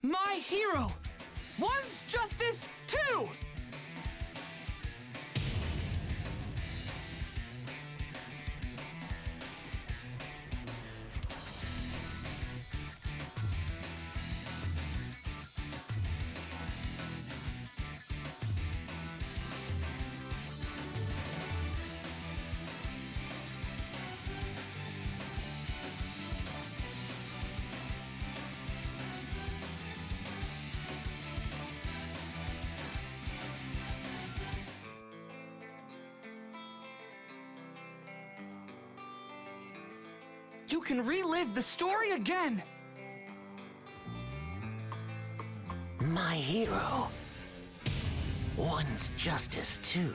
My hero! One's justice, two! You can relive the story again! My hero. One's justice too.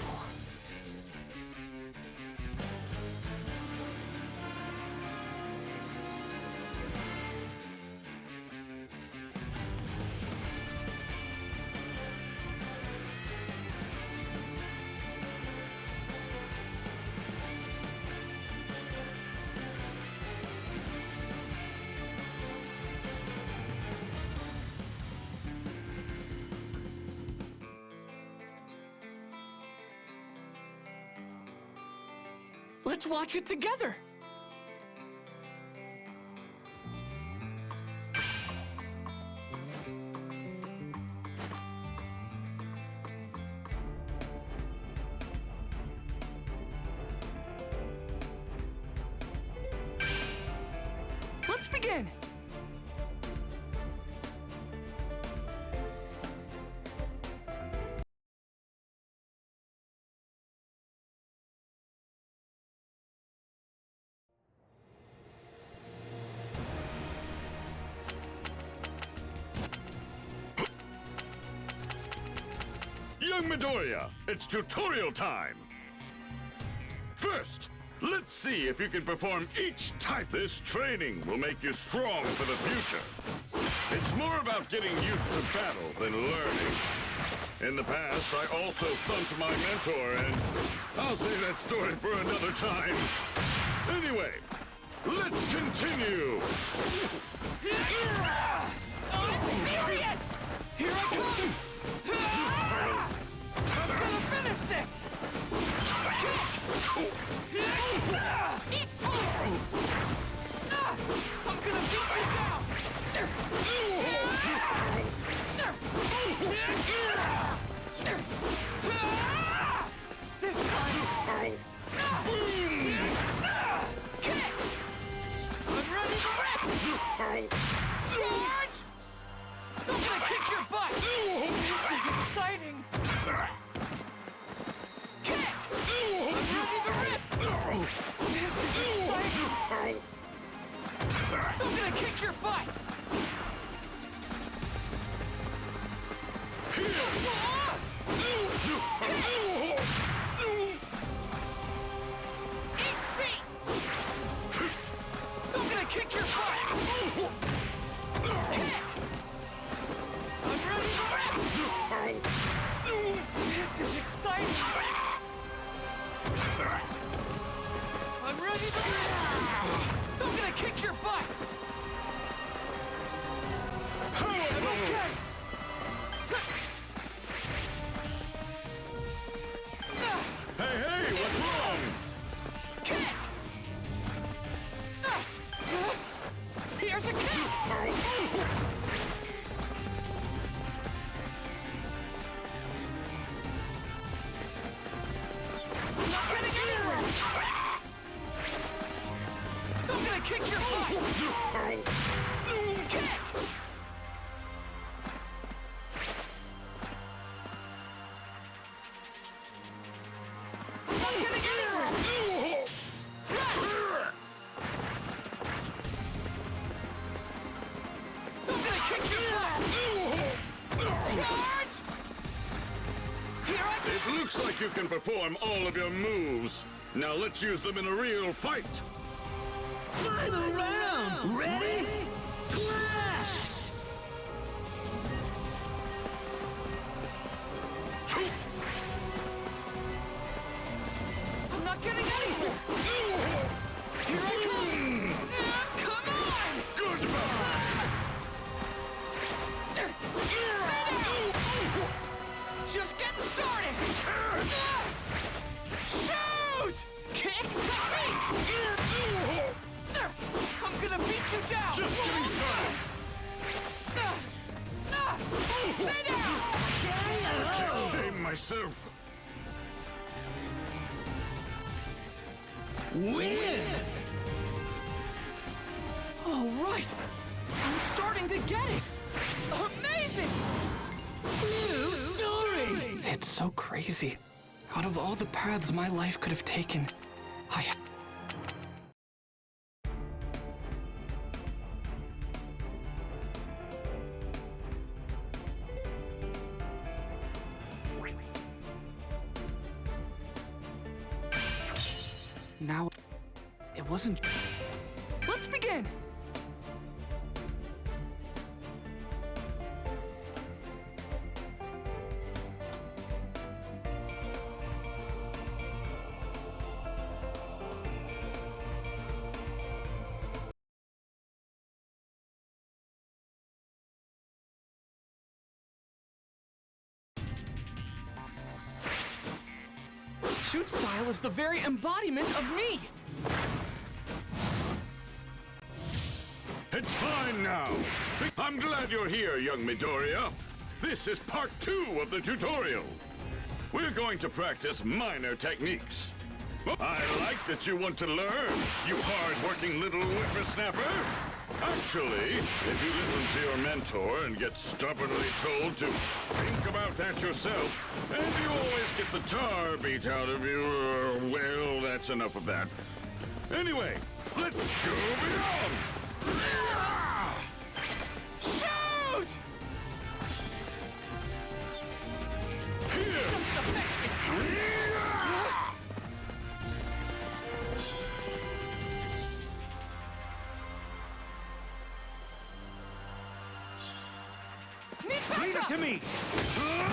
Let's watch it together! Let's begin! Young Midoriya, it's tutorial time! First, let's see if you can perform each type. This training will make you strong for the future. It's more about getting used to battle than learning. In the past, I also thumped my mentor, and I'll save that story for another time. Anyway, let's continue! I'm serious! Here I come! I'm gonna finish this! Eat food! I'm gonna beat you down! This time! Kick! I'm ready to wreck! Charge! I'm gonna kick your butt! This is exciting! Kick! I'm ready to rip! This is exciting! I'm gonna kick your butt! Eat feet! I'm gonna kick your butt! Kick! I'm ready to rip! This is exciting! I'm ready to rip! I'm gonna kick your butt! I'm okay! Hey, what's wrong? Kick! Here's a kick! I'm not getting anywhere! I'm gonna kick your butt! Kick! I'm not getting anywhere! I'm gonna kick your butt! Charge! Here I go! It looks like you can perform all of your moves. Now let's use them in a real fight. Final round! Ready? Clash! I'm not getting anywhere! Here I come! Come on! Goodbye! Just getting started! Shoot! Kick, Tommy! I'm gonna beat you down! Just getting started! Stay down! I can't shame myself! Win! All right! I'm starting to get it! Amazing! New story! It's so crazy. Out of all the paths my life could have taken, Now, it wasn't... Let's begin! Shoot style is the very embodiment of me! It's fine now. I'm glad you're here, young Midoriya. This is part 2 of the tutorial. We're going to practice minor techniques. I like that you want to learn, you hard-working little whippersnapper. Actually, if you listen to your mentor and get stubbornly told to think about that yourself, and you always get the tar beat out of you, well, that's enough of that. Anyway, let's go beyond! Shoot! Pierce! Leave it to me! Boom!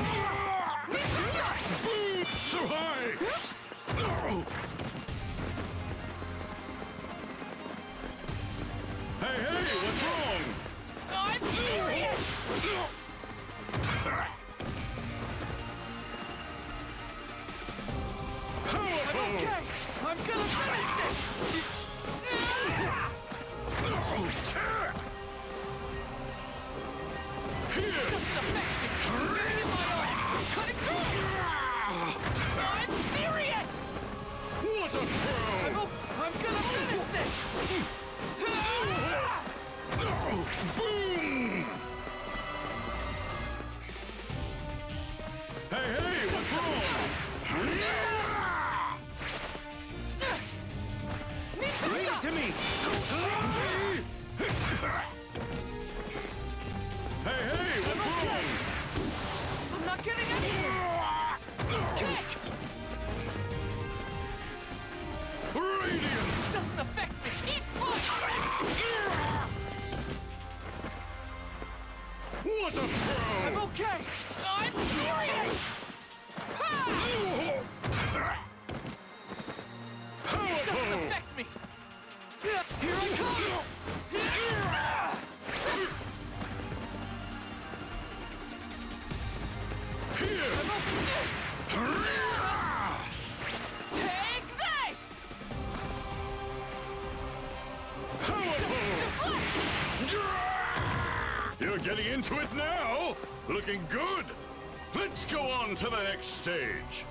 So high! Hey, what's wrong? I'm furious! Powerful! Okay, I'm gonna finish this! Pierce! Cut it through! I'm serious! What a pro! I'm gonna finish this! Boom! Hey, what's wrong? Leave it to me! Hey, what's wrong? I'm not getting anywhere! Kick! Radiant! Doesn't affect me! Eat fire! What a pro! I'm okay! I'm furious! Powerful! Doesn't affect me! Here I come! Pierce! Take this! Powerful! You're getting into it now! Looking good! Let's go on to the next stage.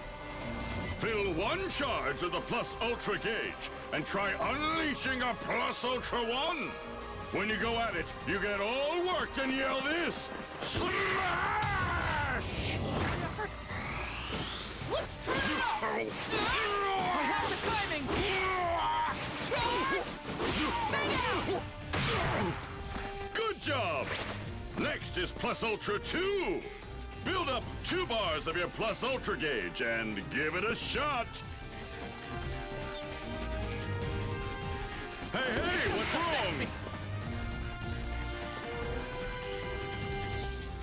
Fill one charge of the Plus Ultra gauge and try unleashing a Plus Ultra 1. When you go at it, you get all worked and yell this: Smash! Let's turn it up! I have the timing! Charge! Stay down! Good job! Next is Plus Ultra 2. Build up 2 bars of your Plus Ultra gauge and give it a shot. Hey, what's wrong?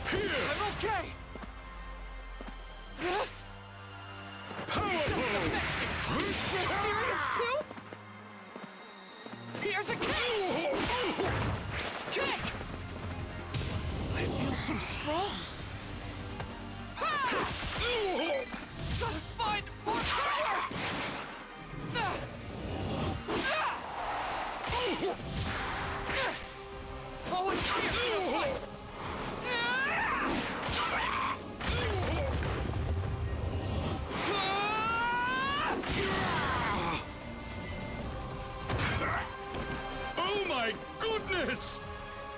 Pierce! I'm okay! Powerful! You're serious too? Here's a kick! Kick! I feel so strong! Ha! Gotta find more power! Oh, it's here! Oh my goodness!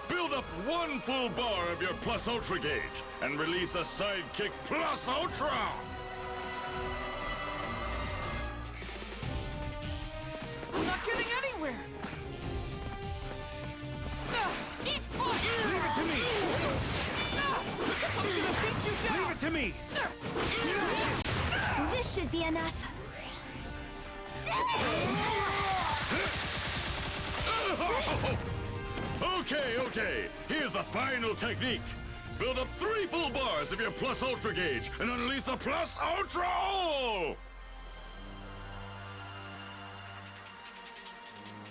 Build up one full bar of your Plus Ultra gauge and release a Sidekick Plus Ultra! I'm not getting anywhere! Eat fire! Leave it to me! I'm gonna beat you down! Leave it to me! This should be enough. Okay. Here's the final technique. Build up 3 full bars of your Plus Ultra gauge and unleash the Plus Ultra All!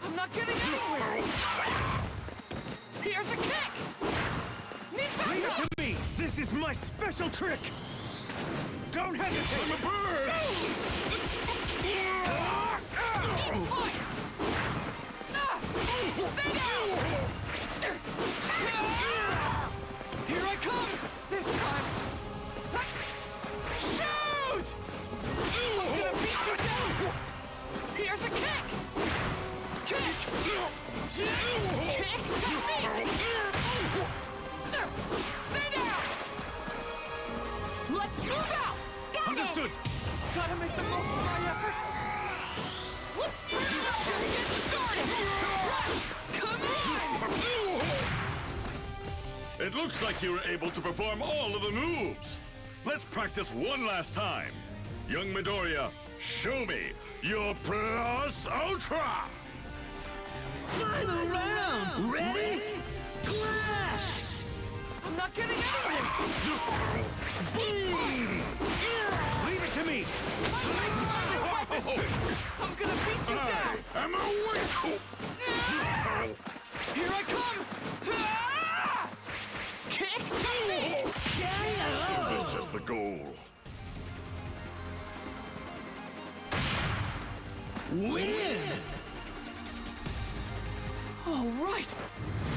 I'm not getting anywhere! Here's a kick! Need Leave it backup! to me! This is my special trick! Don't I'm a hesitate! bird! Eat fire! Stay down! Here I come! This time! Shoot! I'm gonna beat you down! Here's a kick! Kick! Kick technique! Stay down! Let's move out! Understood! Gotta make the most of my effort! Let's turn it up! Just get started! Right! Come on! It looks like you were able to perform all of the moves. Let's practice one last time. Young Midoriya, show me your Plus Ultra! Final round! Ready? Clash! I'm not getting anywhere! Boom! Leave it to me! I'm gonna beat you down! I'm awake! Here I come! Ah! Kick technique! So this is the goal. Win! All right!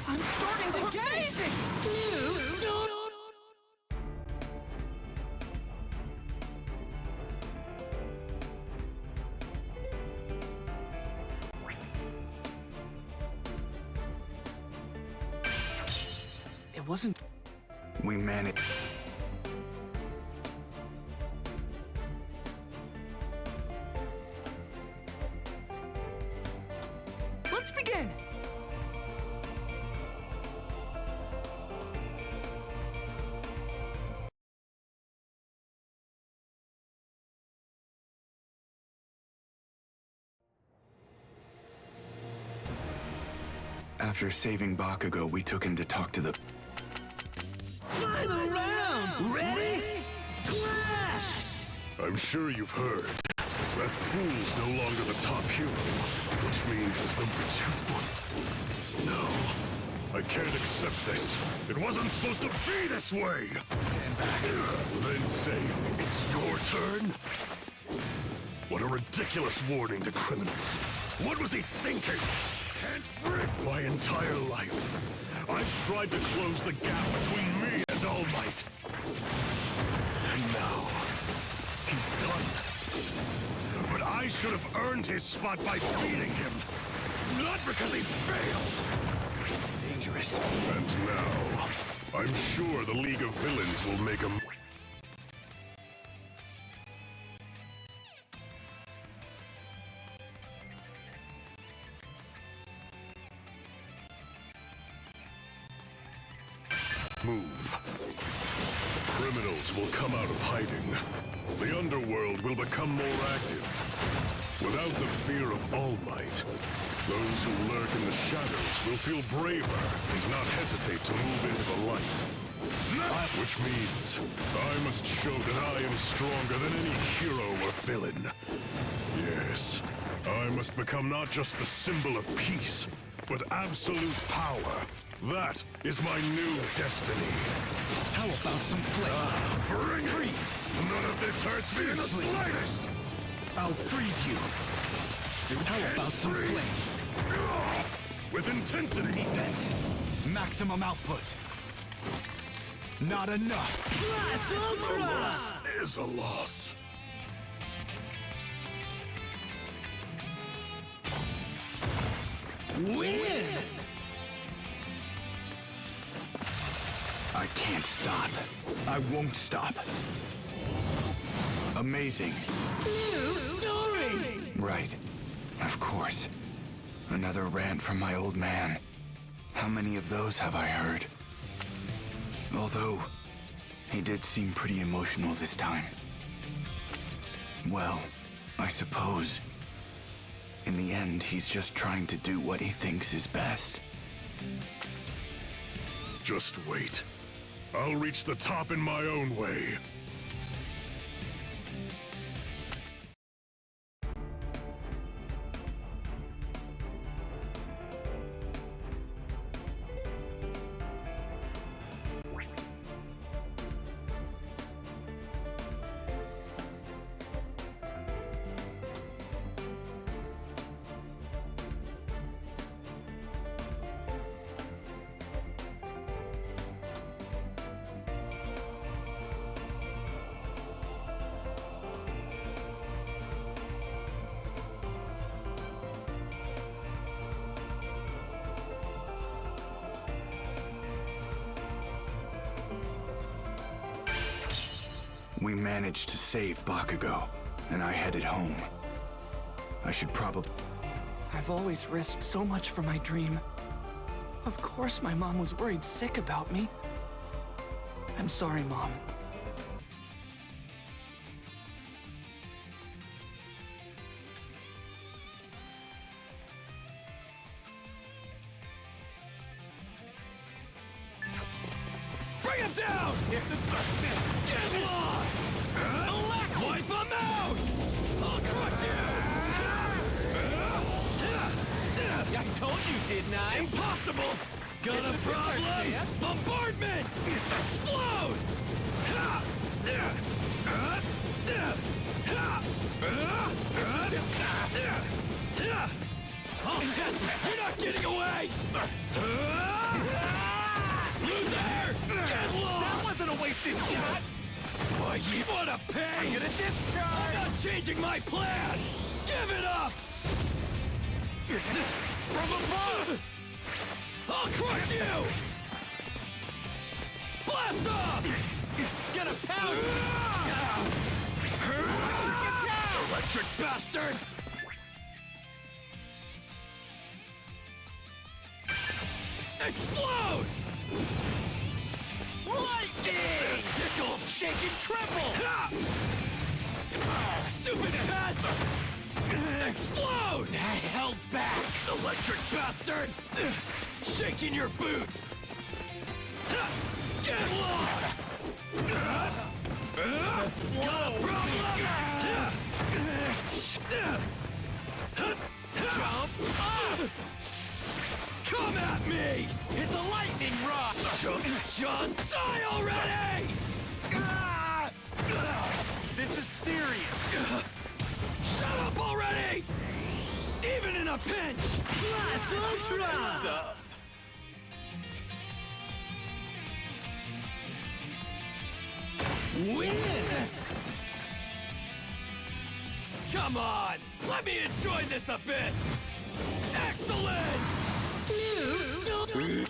I'm starting to get it! It wasn't. We managed. Let's begin! After saving Bakugo, we took him to talk to the... Final round! Ready? Clash! I'm sure you've heard. That fool's no longer the top hero, which means it's #2. No, I can't accept this. It wasn't supposed to be this way! Stand back. Then say, it's your turn? What a ridiculous warning to criminals. What was he thinking? Can't frick my entire life. I've tried to close the gap between me and All Might. And now, he's done. But I should have earned his spot by beating him. Not because he failed. Dangerous. And now, I'm sure the League of Villains will make him... Move. Criminals will come out of hiding. The underworld will become more active. Without the fear of All Might, those who lurk in the shadows will feel braver and not hesitate to move into the light. Which means I must show that I am stronger than any hero or villain. Yes, I must become not just the symbol of peace, but absolute power. That is my new destiny. How about some flame? Bring it! None of this hurts me in the slightest! I'll freeze you. How about some flame? With intensity! Defense. Maximum output. Not enough. Blast A Ultra! loss is a loss. Win! I can't stop. I won't stop. Amazing. New story! Right. Of course. Another rant from my old man. How many of those have I heard? Although, he did seem pretty emotional this time. Well, I suppose, in the end, he's just trying to do what he thinks is best. Just wait. I'll reach the top in my own way. We managed to save Bakugo, and I headed home. I should probably... I've always risked so much for my dream. Of course my mom was worried sick about me. I'm sorry, Mom. Bring him down! Get lost! Wipe him out! I'll crush you! I told you, didn't I? Impossible! Got a problem? Bombardment! Explode! I'll test! You're not getting away! Loser! Get lost! That wasn't a wasted shot! Why, you want to pay? I'm gonna discharge! I'm not changing my plan! Give it up! From above! I'll crush you! Blast off! Gonna pound! Get down! Electric bastard! Explode! Lightning! Tickles! Shake and tremble! Stupid pest! Explode! I held back! Electric bastard! Shaking your boots! Get lost! Got a problem? Jump up! Come at me! It's a lightning rod! Just die already! This is serious! Shut up already! Even in a pinch! Blast Ultra! Stop! Win! Come on! Let me enjoy this a bit! Excellent! New story!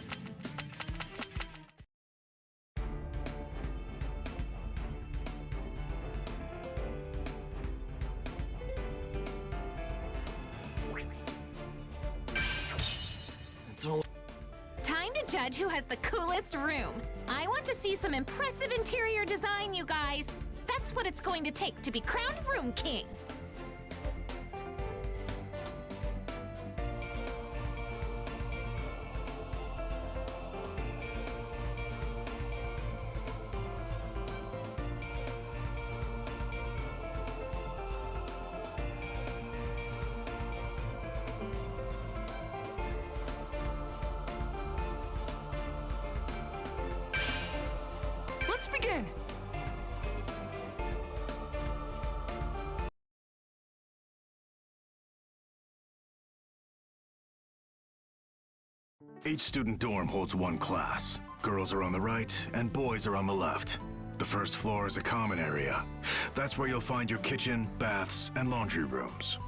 Time to judge who has the coolest room. I want to see some impressive interior design, you guys. That's what it's going to take to be crowned Room King. Let's begin! Each student dorm holds one class. Girls are on the right, and boys are on the left. The first floor is a common area. That's where you'll find your kitchen, baths, and laundry rooms.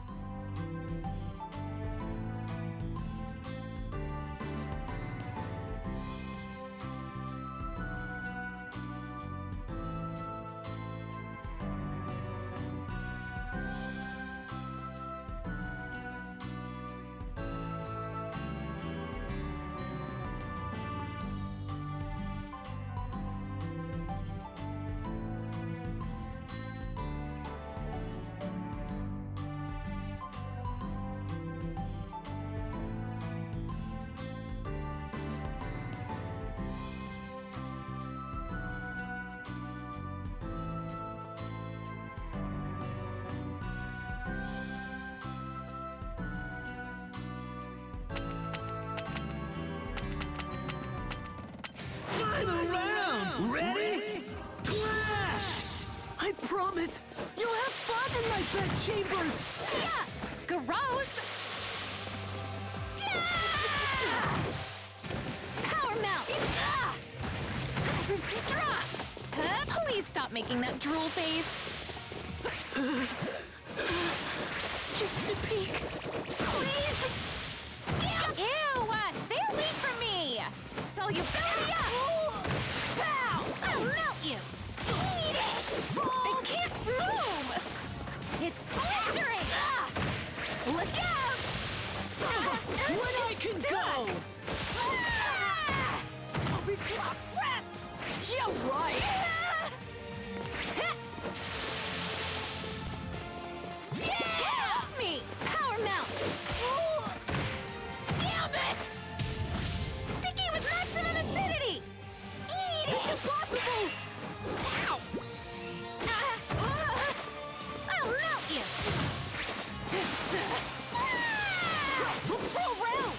Final round! Ready? Clash! I promise you'll have fun in my bedchamber! Yeah! Gross! Yeah! Power melt! Drop! Please stop making that drool face. Just a peek. Please! Ew! Stay away from me! Solubility up! Pow! I'll melt you! Eat it! They can't move! It's blistering! Look out! When I can go! I'll be crap! Yeah, right! Help me! Power melt! Damn it! Sticky with maximum acidity! Eat it! Impossible! Ow! I'll melt you! Throw around!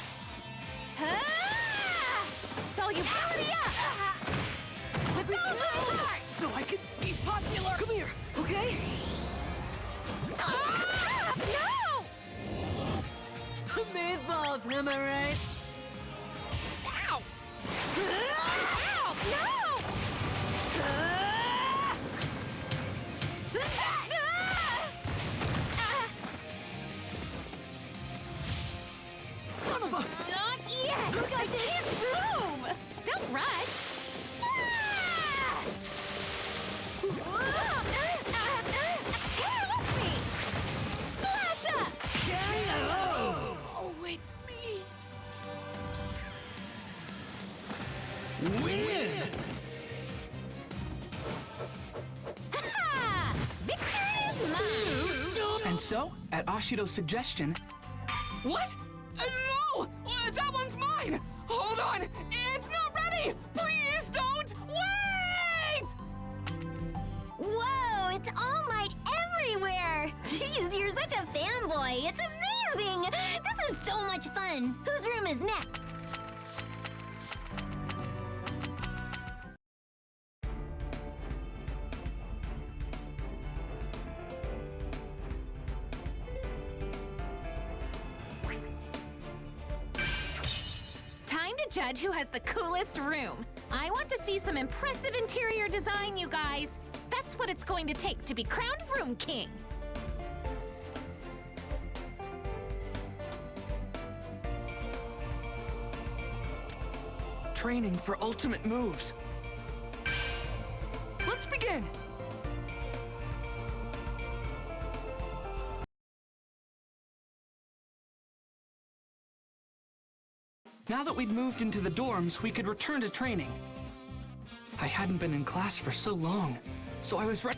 Solubility up! With all my heart! So I can be popular! Come here, okay? No! Amazeballs, am I right? Ow! Ow! No! Son of a... Not yet! Look, I can't move! Don't rush! Get off me! Splash up! Oh, with me! Win! Ha! Victory is mine! And so, at Ashido's suggestion... What? No! That one's mine! Hold on! It's not ready! Please don't! Wait! Whoa! It's All Might everywhere! Jeez, you're such a fanboy! It's amazing! This is so much fun! Whose room is next? Time to judge who has the coolest room. I want to see some impressive interior design, you guys. That's what it's going to take to be crowned Room King. Training for ultimate moves. Let's begin! Now that we'd moved into the dorms, we could return to training. I hadn't been in class for so long, so I was ready.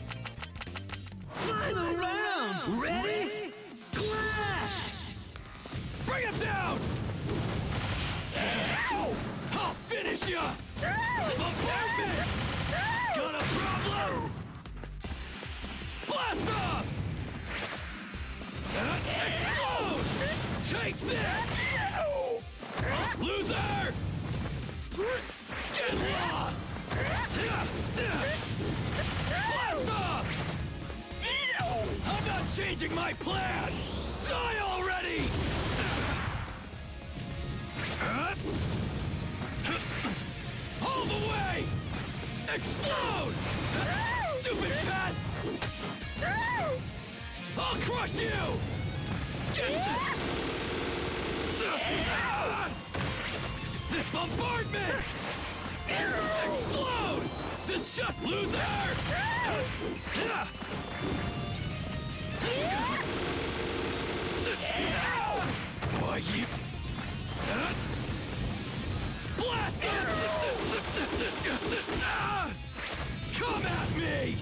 Final round! Ready? Clash! Bring him down! Ow! I'll finish ya! Bombardment! Got a problem? Blast off! Explode! Take this! Loser! Get lost! changing my plan! Die already! All the way! Explode! Stupid pest! I'll crush you! Bombardment! Explode! This just loser! Why you? Blast him! Come at me!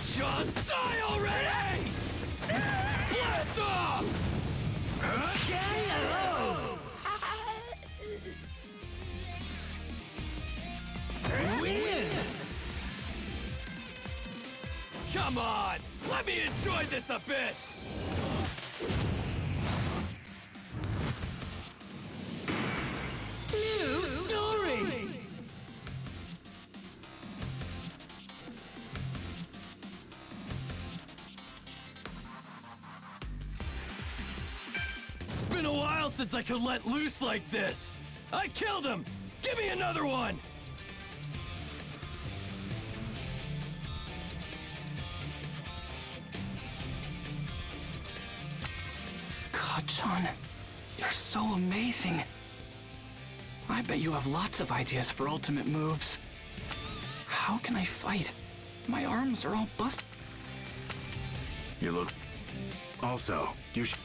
Just die already! Blast off! Win! Come on! Let me enjoy this a bit! New story! It's been a while since I could let loose like this! I killed him! Give me another one! John, you're so amazing. I bet you have lots of ideas for ultimate moves. How can I fight? My arms are all busted. You look... Also, you should...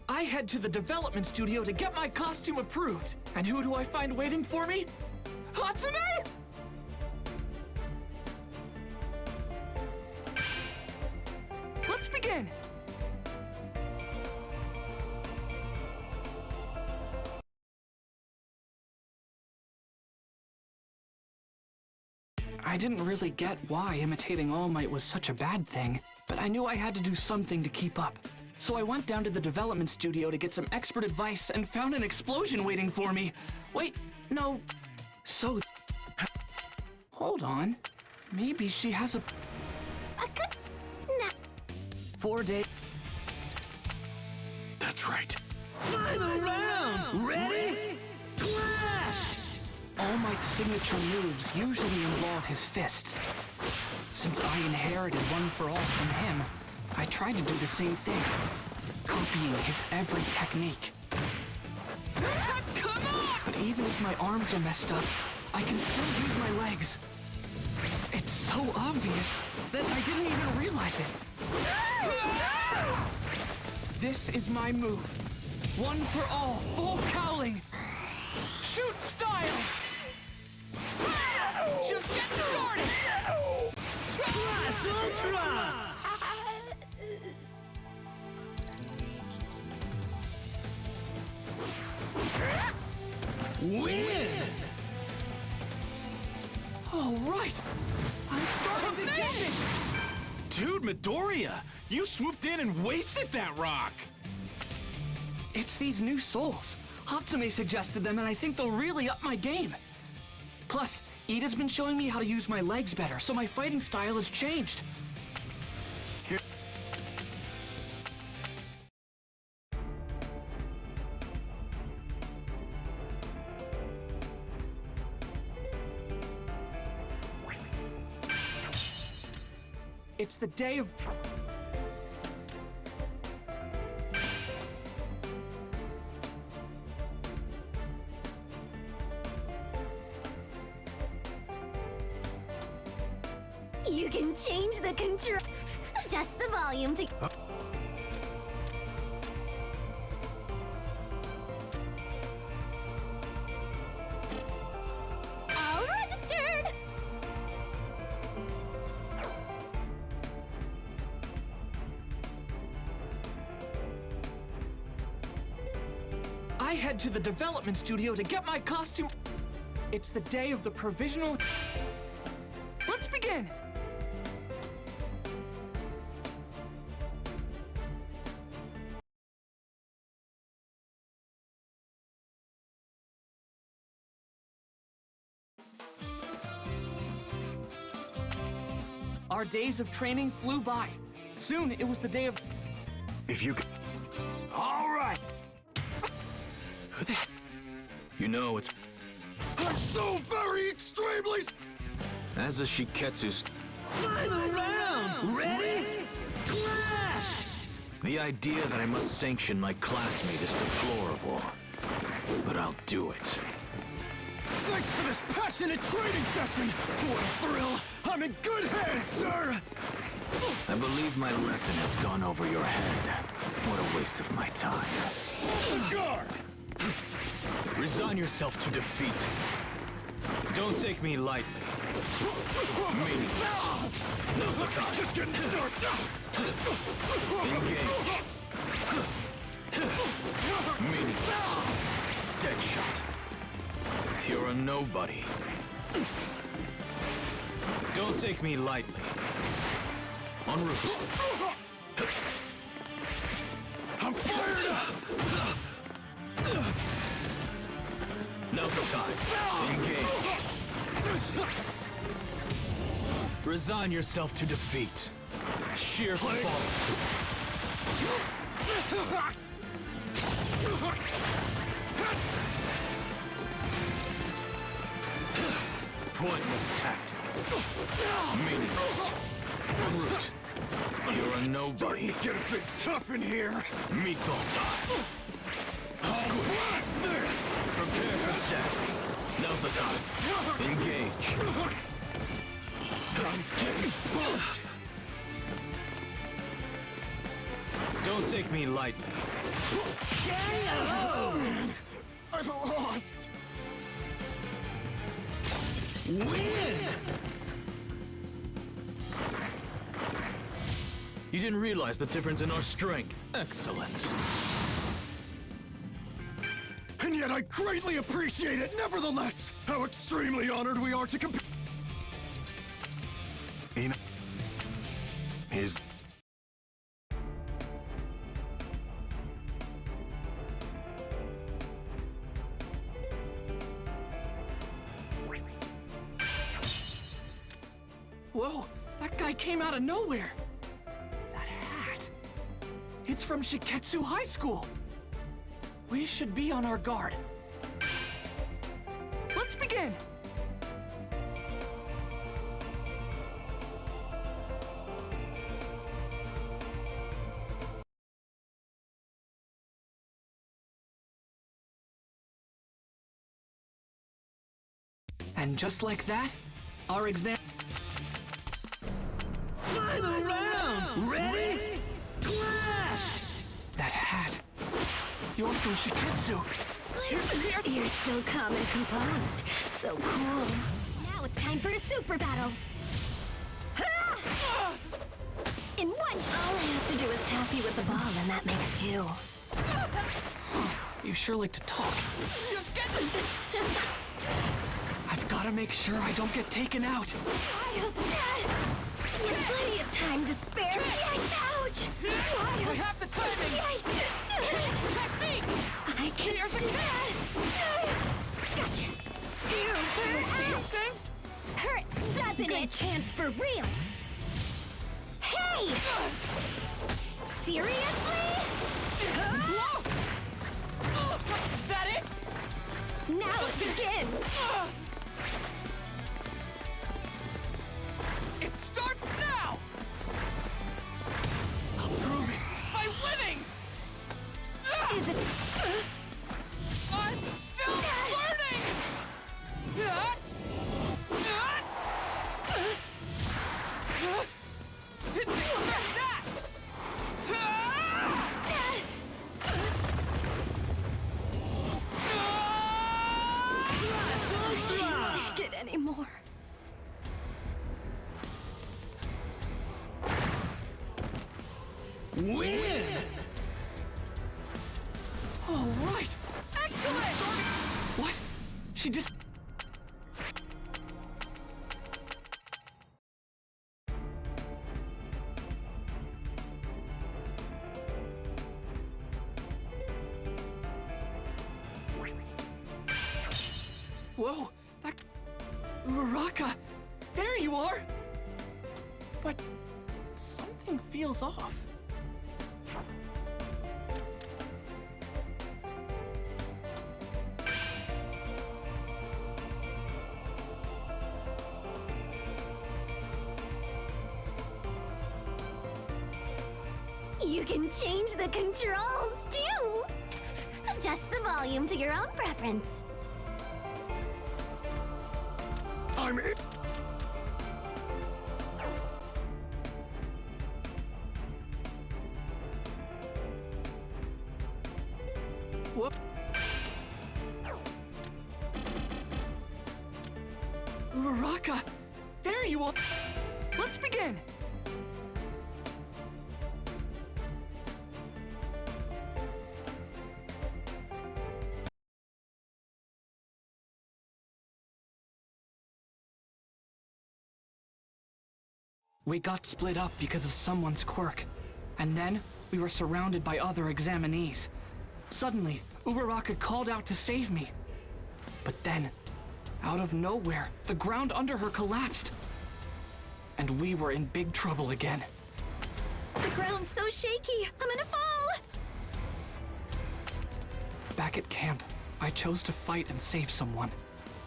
I head to the development studio to get my costume approved. And who do I find waiting for me? Hatsune! Let's begin! I didn't really get why imitating All Might was such a bad thing, but I knew I had to do something to keep up. So I went down to the development studio to get some expert advice and found an explosion waiting for me. Wait, no. So... Hold on. Maybe she has a... 4 day... That's right. Final round! Ready? Clash! All Might's signature moves usually involve his fists. Since I inherited One for All from him, I tried to do the same thing, copying his every technique. Come on! But even if my arms are messed up, I can still use my legs. It's so obvious that I didn't even realize it. This is my move. One for All, full cowling. Shoot style! Just getting started! Class Ultra! Win! All right, I'm starting to get it! Dude, Midoriya, you swooped in and wasted that rock! It's these new souls. Hatsune suggested them, and I think they'll really up my game. Plus, Ida's been showing me how to use my legs better, so my fighting style has changed. It's the day of... You can change the control. Adjust the volume to... All registered! I head to the development studio to get my costume. It's the day of the provisional... Let's begin! Our days of training flew by. Soon, it was the day of... If you could... All right. Who the... You know, it's... I'm so very extremely... As a Shiketsu's... Final round! Ready? Clash! The idea that I must sanction my classmate is deplorable. But I'll do it. Thanks for this passionate training session! What a thrill! I'm in good hands, sir! I believe my lesson has gone over your head. What a waste of my time. Guard! Resign yourself to defeat. Don't take me lightly. Meaningless. Now's the time. Just getting started! Engage. Meaningless. Dead shot. You're a nobody. Don't take me lightly. En route. I'm fired up! Now's the time. Engage. Resign yourself to defeat. Sheer fall. Pointless tactic. Meaningless. En route. You're a nobody. Get a bit tough in here! Meatball time. Squish. This! Prepare for the death. Now's the time. Engage. I'm getting pumped! Don't take me lightly. Man, I lost! Win! You didn't realize the difference in our strength. Excellent. And yet I greatly appreciate it nevertheless! How extremely honored we are to compete! Is... Whoa, that guy came out of nowhere. That hat. It's from Shiketsu High School. We should be on our guard. Let's begin! And just like that, our exam... Final round! Ready? Clash! That hat. You're from Shiketsu. You're still calm and composed. So cool. Now it's time for a super battle. Ha! In one, all I have to do is tap you with the ball, and that makes two. You sure like to talk. Just get I've got to make sure I don't get taken out. Wild. With plenty of time to spare. Ouch! Wild. I have the timing. Technique. I can Here's a do kick. that. Gotcha. Super out. Thanks. Hurts, doesn't Good it? chance for real. Hey! Seriously? Is that it? Now it begins. It starts now. I'll prove it by winning. Is it? I'm still learning. Didn't expect that. I can't take it anymore. Win! All right. Excellent. What? She just... Whoa, that... Uraraka! There you are! But something feels off. You can change the controls, too! Adjust the volume to your own preference. I'm in. Whoop. Uraraka! There you are! Let's begin! We got split up because of someone's quirk, and then we were surrounded by other examinees. Suddenly, Uraraka called out to save me. But then, out of nowhere, the ground under her collapsed. And we were in big trouble again. The ground's so shaky, I'm gonna fall! Back at camp, I chose to fight and save someone,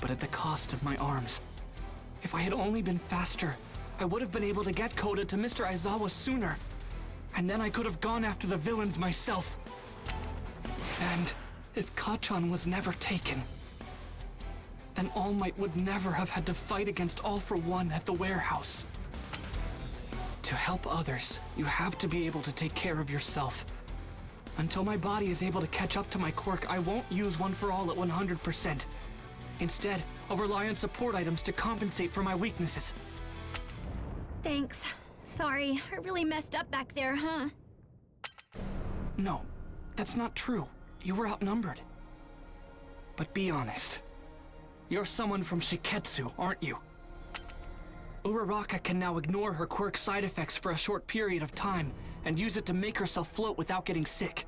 but at the cost of my arms. If I had only been faster, I would have been able to get Koda to Mr. Aizawa sooner. And then I could have gone after the villains myself. And if Kachan was never taken, then All Might would never have had to fight against All for One at the warehouse. To help others, you have to be able to take care of yourself. Until my body is able to catch up to my quirk, I won't use One for All at 100%. Instead, I'll rely on support items to compensate for my weaknesses. Thanks. Sorry, I really messed up back there, huh? No, that's not true. You were outnumbered. But be honest. You're someone from Shiketsu, aren't you? Uraraka can now ignore her quirk side effects for a short period of time and use it to make herself float without getting sick.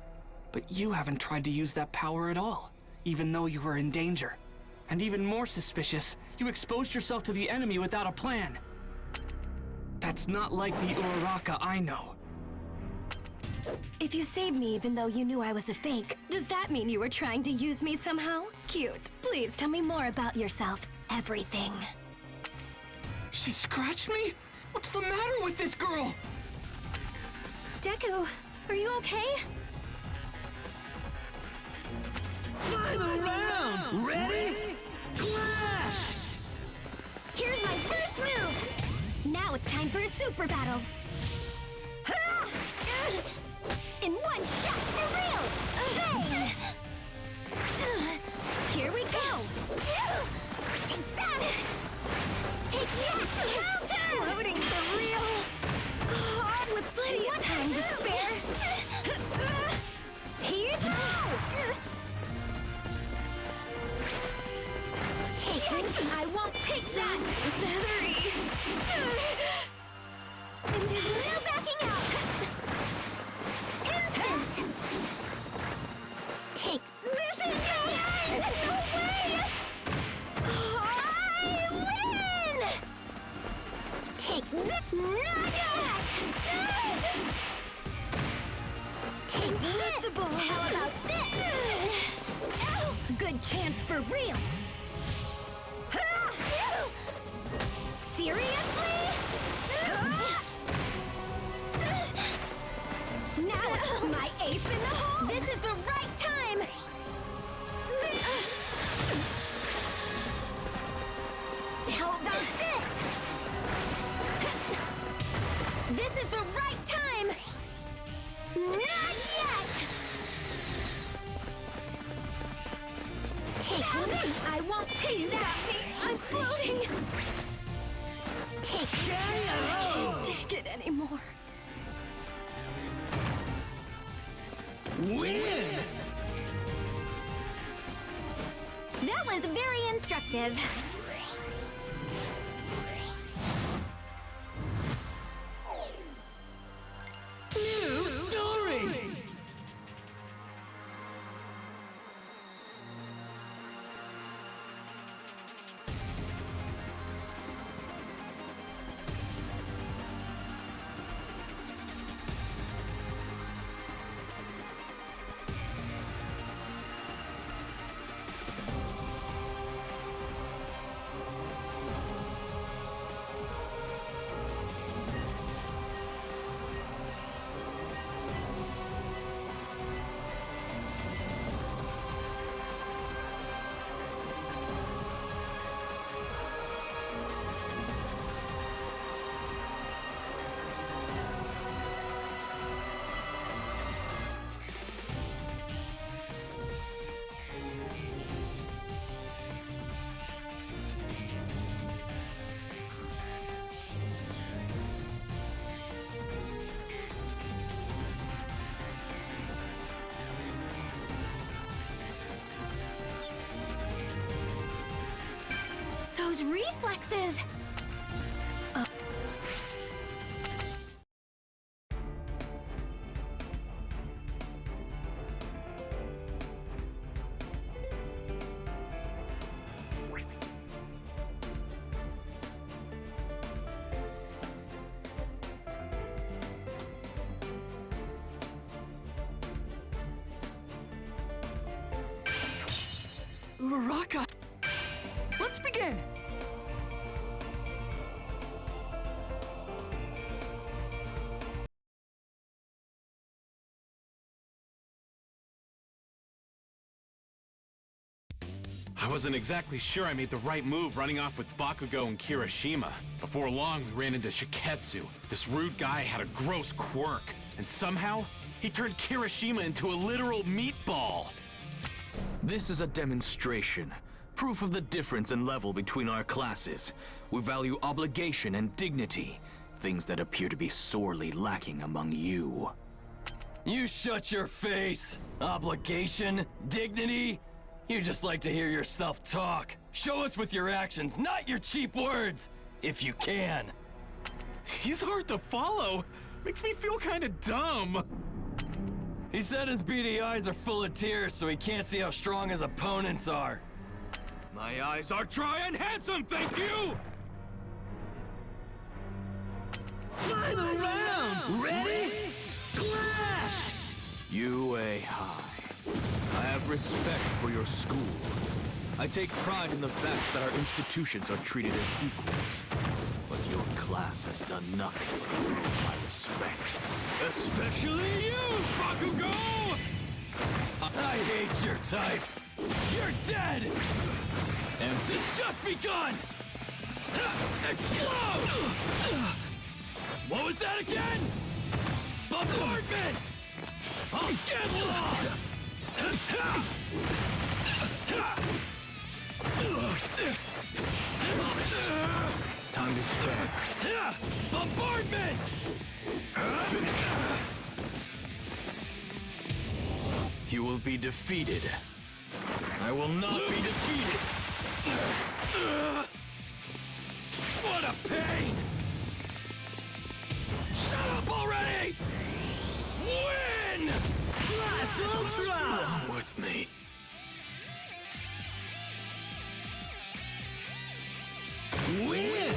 But you haven't tried to use that power at all, even though you were in danger. And even more suspicious, you exposed yourself to the enemy without a plan. That's not like the Uraraka I know. If you saved me even though you knew I was a fake, does that mean you were trying to use me somehow? Cute. Please tell me more about yourself. Everything. She scratched me? What's the matter with this girl? Deku, are you okay? Final round! Ready? Clash! Here's my first move! Now it's time for a super battle! Ha! In one shot, for real! Hey! Here we go! Take that! Take that! Counter! Loading for real! Hard with plenty of time to spare! Here we go! Take it! I won't take that! 3! And now backing out! Instant! Take this is the end! No way! I win! Take this! Not yet! Take this! How about this? Good chance for real! Seriously? Now, my ace in the hole! This is the right time! How about this? This is the right time! Not yet! Take it! I won't take that! I'm floating! Take it! I can't take it anymore. Win! That was very instructive. New story! those reflexes! Uraraka! Let's begin! I wasn't exactly sure I made the right move running off with Bakugo and Kirishima. Before long, we ran into Shiketsu. This rude guy had a gross quirk, and somehow, he turned Kirishima into a literal meatball. This is a demonstration. Proof of the difference in level between our classes. We value obligation and dignity. Things that appear to be sorely lacking among you. You shut your face! Obligation? Dignity? You just like to hear yourself talk. Show us with your actions, not your cheap words! If you can. He's hard to follow. Makes me feel kinda dumb. He said his beady eyes are full of tears, so he can't see how strong his opponents are. My eyes are dry and handsome, thank you! Final round! Ready? Clash! UA High. I have respect for your school. I take pride in the fact that our institutions are treated as equals. But your class has done nothing but earn my respect. Especially you, Bakugo! I hate your type. You're dead! Empty. It's just begun! Explode! What was that again? Bombardment! Get lost! Time to spare. Bombardment! Finish. You will be defeated. I will not be defeated. What a pain! Shut up already! Win! Class What's Ultra! wrong with me? Win!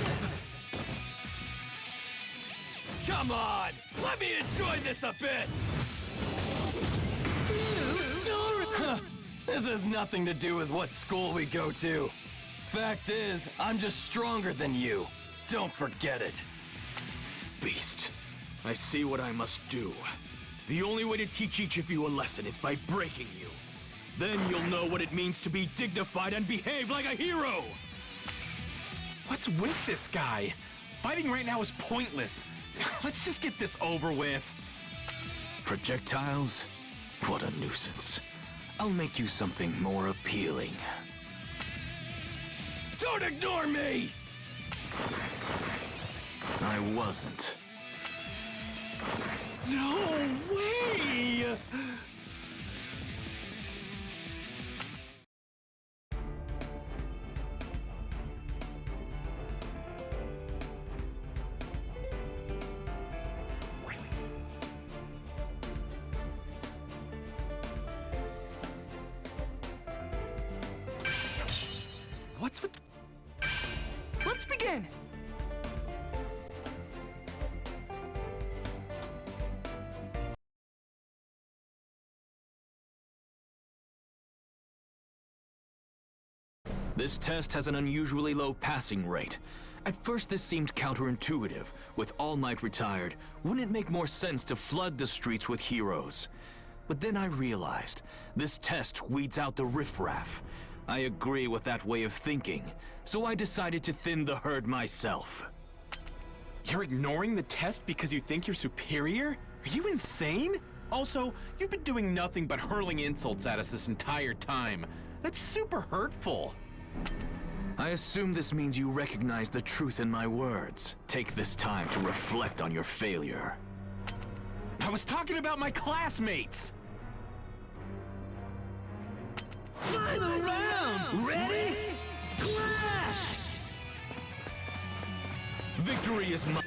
Come on! Let me enjoy this a bit! This has nothing to do with what school we go to. Fact is, I'm just stronger than you. Don't forget it. Beast, I see what I must do. The only way to teach each of you a lesson is by breaking you. Then you'll know what it means to be dignified and behave like a hero! What's with this guy? Fighting right now is pointless. Let's just get this over with. Projectiles? What a nuisance. I'll make you something more appealing. Don't ignore me! I wasn't. No way! What's with... Let's begin! This test has an unusually low passing rate. At first this seemed counterintuitive. With All Might retired, wouldn't it make more sense to flood the streets with heroes? But then I realized, this test weeds out the riffraff. I agree with that way of thinking, so I decided to thin the herd myself. You're ignoring the test because you think you're superior? Are you insane? Also, you've been doing nothing but hurling insults at us this entire time. That's super hurtful. I assume this means you recognize the truth in my words. Take this time to reflect on your failure. I was talking about my classmates! Final round! Ready? Clash! Victory is mine.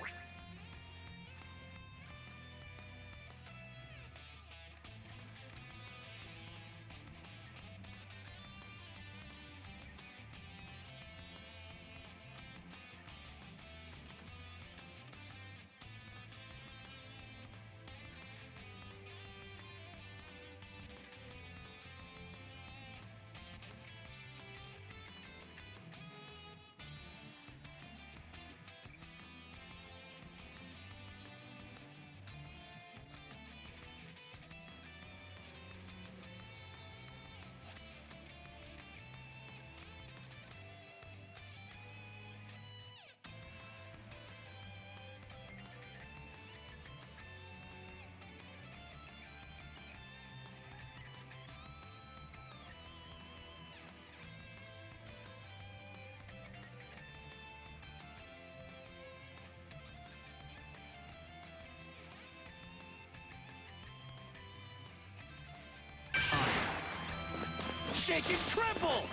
Shake and tremble!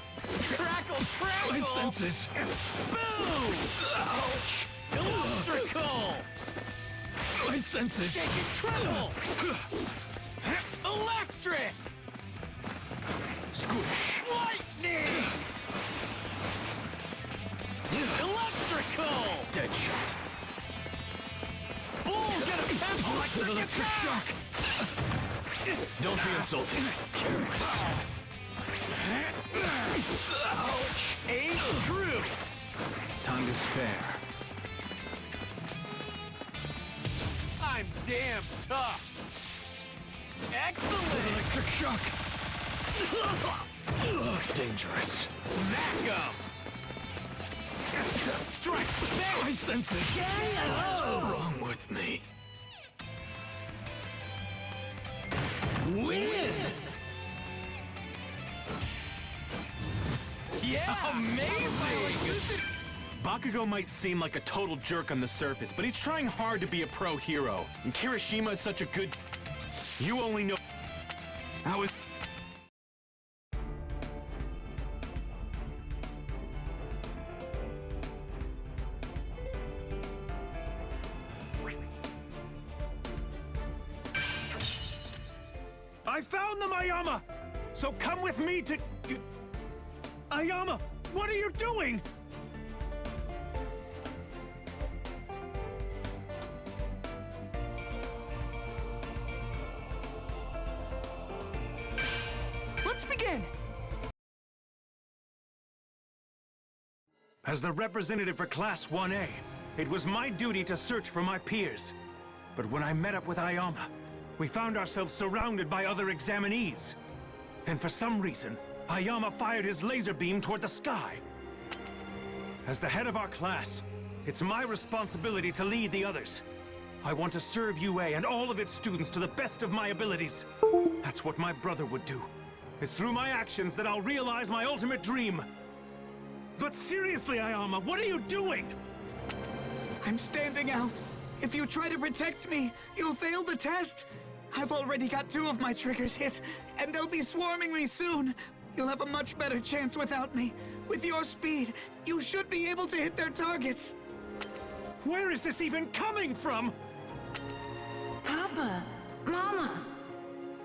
Crackle, crackle! My senses. Boom! Ouch! Electrical! My senses. Shake and tremble! Electric! Squish. Lightning! Electrical! Dead shot. Bull, get a Electric shock. Don't be insulting. Careless. Ouch! Ain't true! Time to spare. I'm damn tough! Excellent! Electric shock. Dangerous. Smack 'em! Strike! Bang! My senses. What's wrong with me? Win! Yeah! Amazing! Bakugo might seem like a total jerk on the surface, but he's trying hard to be a pro hero. And Kirishima is such a good... You only know... How is... I found them, Ayama! So come with me to... Ayama, what are you doing? Let's begin! As the representative for Class 1A, it was my duty to search for my peers. But when I met up with Ayama, we found ourselves surrounded by other examinees. Then for some reason, Ayama fired his laser beam toward the sky. As the head of our class, it's my responsibility to lead the others. I want to serve UA and all of its students to the best of my abilities. That's what my brother would do. It's through my actions that I'll realize my ultimate dream. But seriously, Ayama, what are you doing? I'm standing out. If you try to protect me, you'll fail the test. I've already got 2 of my triggers hit, and they'll be swarming me soon. You'll have a much better chance without me. With your speed, you should be able to hit their targets. Where is this even coming from? Papa, Mama,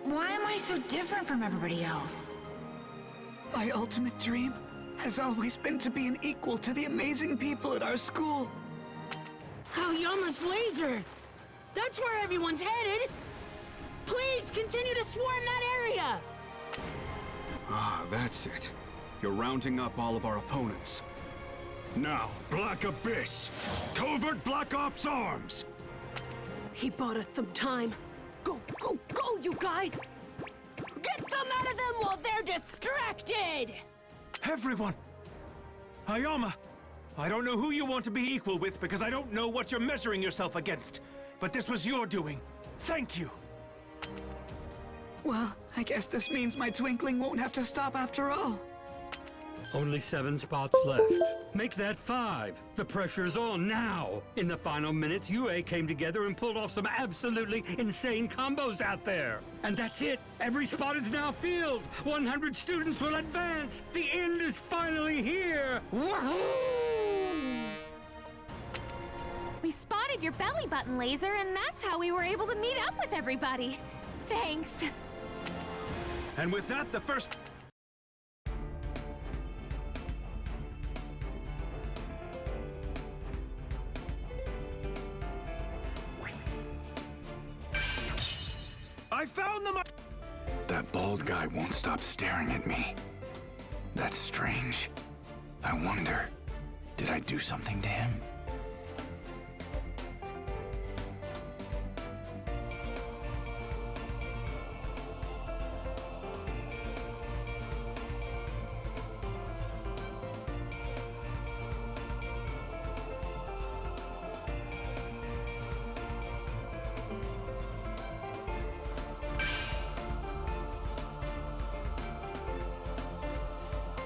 why am I so different from everybody else? My ultimate dream has always been to be an equal to the amazing people at our school. Aoyama's laser! That's where everyone's headed! Please continue to swarm that area! Ah, that's it. You're rounding up all of our opponents. Now, Black Abyss! Covert Black Ops Arms! He bought us some time. Go, go, go, you guys! Get some out of them while they're distracted! Everyone! Ayama! I don't know who you want to be equal with because I don't know what you're measuring yourself against. But this was your doing. Thank you! Well, I guess this means my twinkling won't have to stop after all. Only 7 spots left. Make that 5. The pressure's on now. In the final minutes, UA came together and pulled off some absolutely insane combos out there. And that's it. Every spot is now filled. 100 students will advance. The end is finally here. Woohoo! We spotted your belly button laser, and that's how we were able to meet up with everybody. Thanks. And with that, the first... I found them! That bald guy won't stop staring at me. That's strange. I wonder, did I do something to him?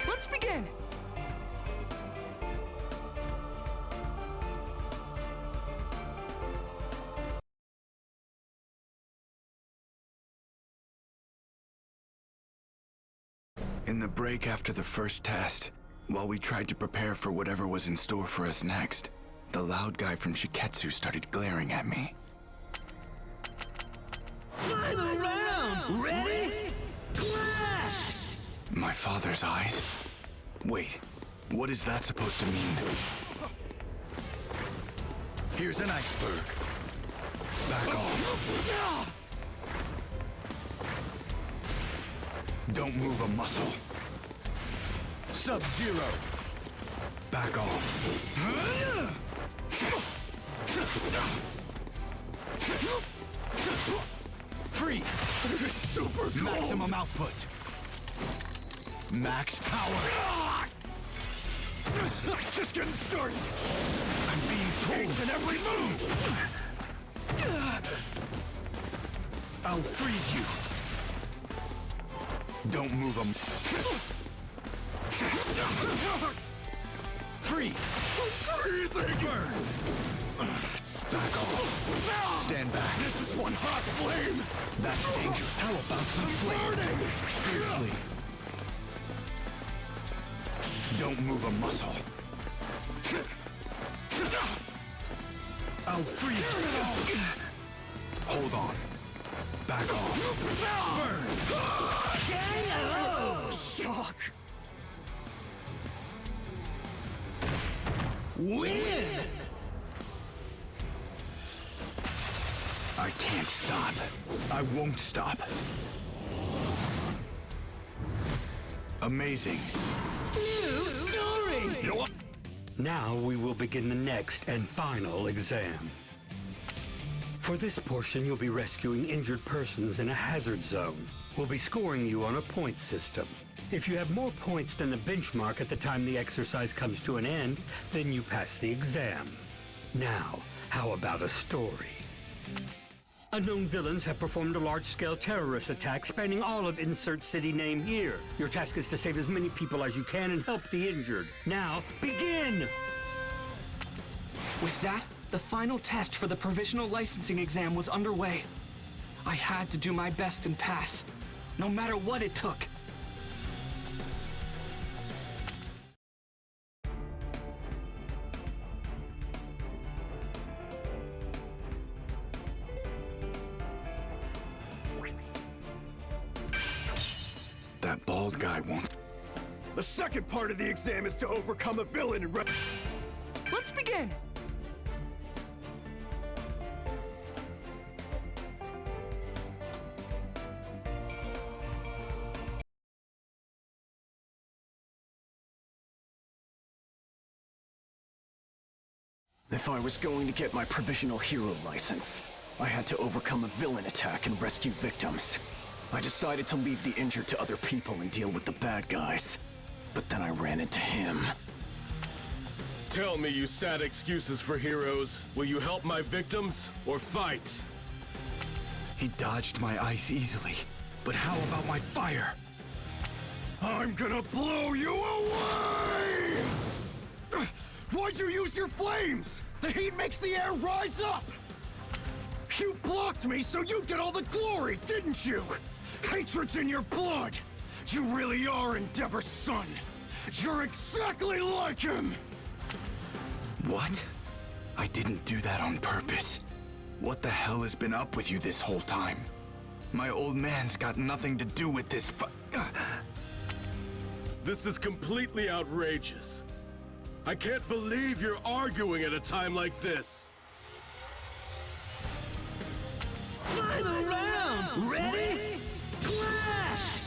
Let's begin! In the break after the first test, while we tried to prepare for whatever was in store for us next, the loud guy from Shiketsu started glaring at me. Final round! Ready? Clash! My father's eyes? Wait, what is that supposed to mean? Here's an iceberg. Back off. Don't move a muscle. Sub-Zero. Back off. Freeze! It's super cold! Maximum output. Max power. Just getting started. I'm being pulled in every move. I'll freeze you. Don't move them. Freeze! Freezing! Burn! Back off. Stand back. This is one hot flame! That's danger. How about some flame? Fiercely. Don't move a muscle. I'll freeze you. Hold on. Back off. Burn! Shock! Win! I can't stop. I won't stop. Amazing. New story! You know what? Now we will begin the next and final exam. For this portion, you'll be rescuing injured persons in a hazard zone. We'll be scoring you on a point system. If you have more points than the benchmark at the time the exercise comes to an end, then you pass the exam. Now, how about a story? Unknown villains have performed a large-scale terrorist attack spanning all of insert city name here. Your task is to save as many people as you can and help the injured. Now, begin! With that, the final test for the provisional licensing exam was underway. I had to do my best and pass, no matter what it took. That bald guy won't. The second part of the exam is to overcome a villain and Let's begin! If I was going to get my provisional hero license, I had to overcome a villain attack and rescue victims. I decided to leave the injured to other people and deal with the bad guys. But then I ran into him. Tell me, you sad excuses for heroes. Will you help my victims or fight? He dodged my ice easily. But how about my fire? I'm gonna blow you away! Why'd you use your flames? The heat makes the air rise up! You blocked me so you'd get all the glory, didn't you? Hatred's in your blood! You really are Endeavor's son! You're exactly like him! What? I didn't do that on purpose. What the hell has been up with you this whole time? My old man's got nothing to do with this This is completely outrageous. I can't believe you're arguing at a time like this. Final round! Ready? Clash!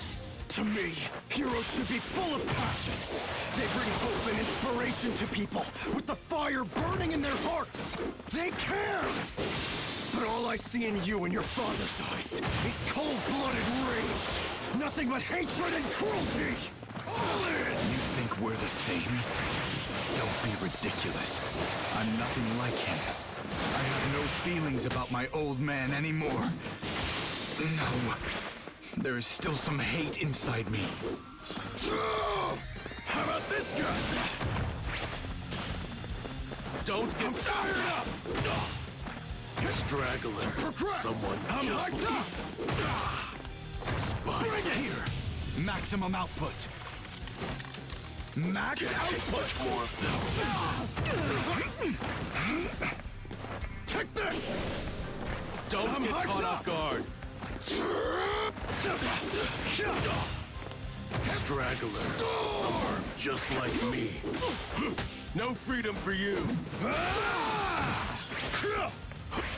To me, heroes should be full of passion. They bring hope and inspiration to people with the fire burning in their hearts. They care! But all I see in you and your father's eyes is cold-blooded rage. Nothing but hatred and cruelty! All in! You think we're the same? Don't be ridiculous. I'm nothing like him. I have no feelings about my old man anymore. No. There is still some hate inside me. How about this, guys? Don't get fired up! Straggler. Someone I'm just hyped up! Spy. Here! Maximum output! Max output! Much more of this. Take this! Don't get caught off guard. Straggler. Someone just like me. No freedom for you.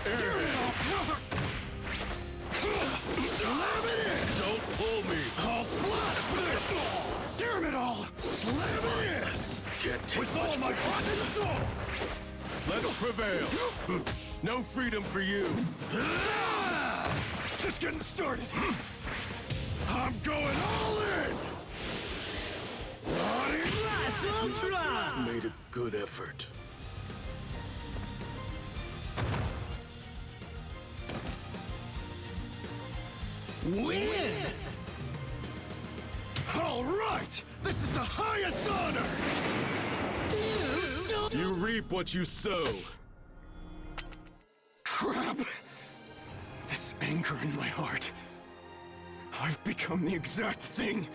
Airhead. Slam it in! Don't pull me. I'll blast this! Damn it all! Slam it in! Can't take With much all my more. heart and soul! Let's prevail. No freedom for you. Just getting started. I'm going all in! Clash Ultra! Made a good effort. Win! All right! This is the highest honor! You reap what you sow. Crap! This anger in my heart. I've become the exact thing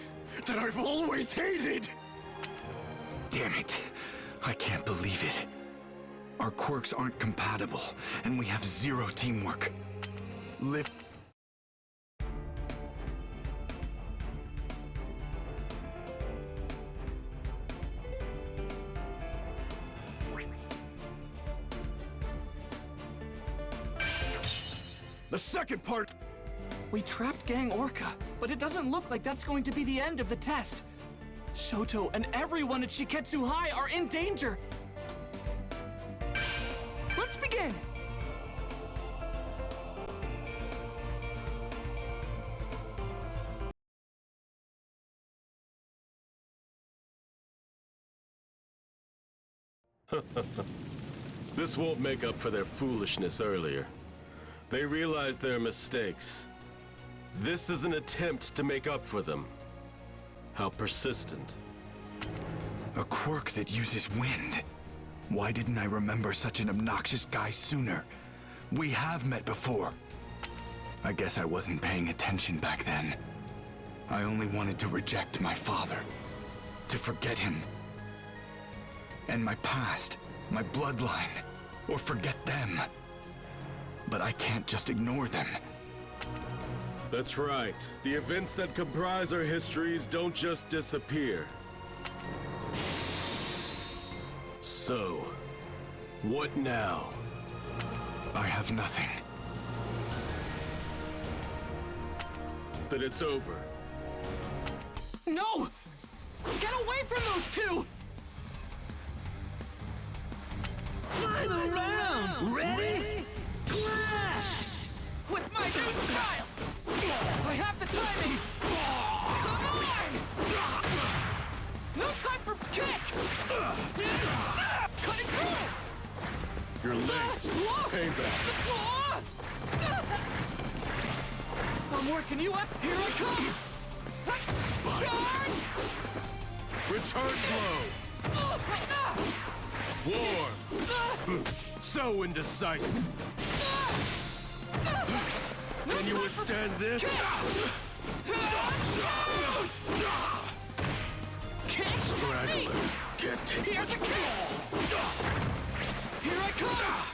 that I've always hated! Damn it. I can't believe it. Our quirks aren't compatible, and we have zero teamwork. Live. The second part! We trapped Gang Orca, but it doesn't look like that's going to be the end of the test. Shoto and everyone at Shiketsu High are in danger. Let's begin! This won't make up for their foolishness earlier. They realized their mistakes. This is an attempt to make up for them. How persistent. A quirk that uses wind. Why didn't I remember such an obnoxious guy sooner? We have met before. I guess I wasn't paying attention back then. I only wanted to reject my father. To forget him. And my past, my bloodline, or forget them. But I can't just ignore them. That's right. The events that comprise our histories don't just disappear. So, what now? I have nothing. Then it's over. No! Get away from those two! Final round! Ready? Clash! With my new style! I have the timing! Come on! No time for kick! Cut it through! You're late. Payback. I'm working you up. Here I come! Spikes. Return blow. Warm. So indecisive. Can you withstand this? Kick! Straggler. Can't take Here's much a kick! Here I come!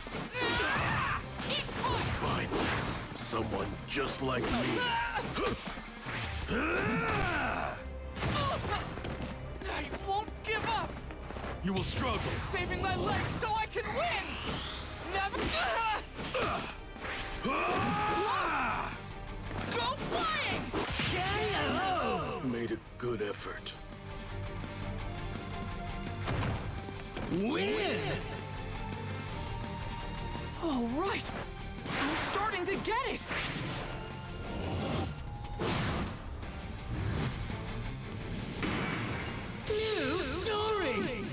Eat fire! Spineless. Someone just like me. I won't give up! You will struggle. Saving my legs so I can win! Never... Go flying! Made a good effort. Win! All right! I'm starting to get it! New story!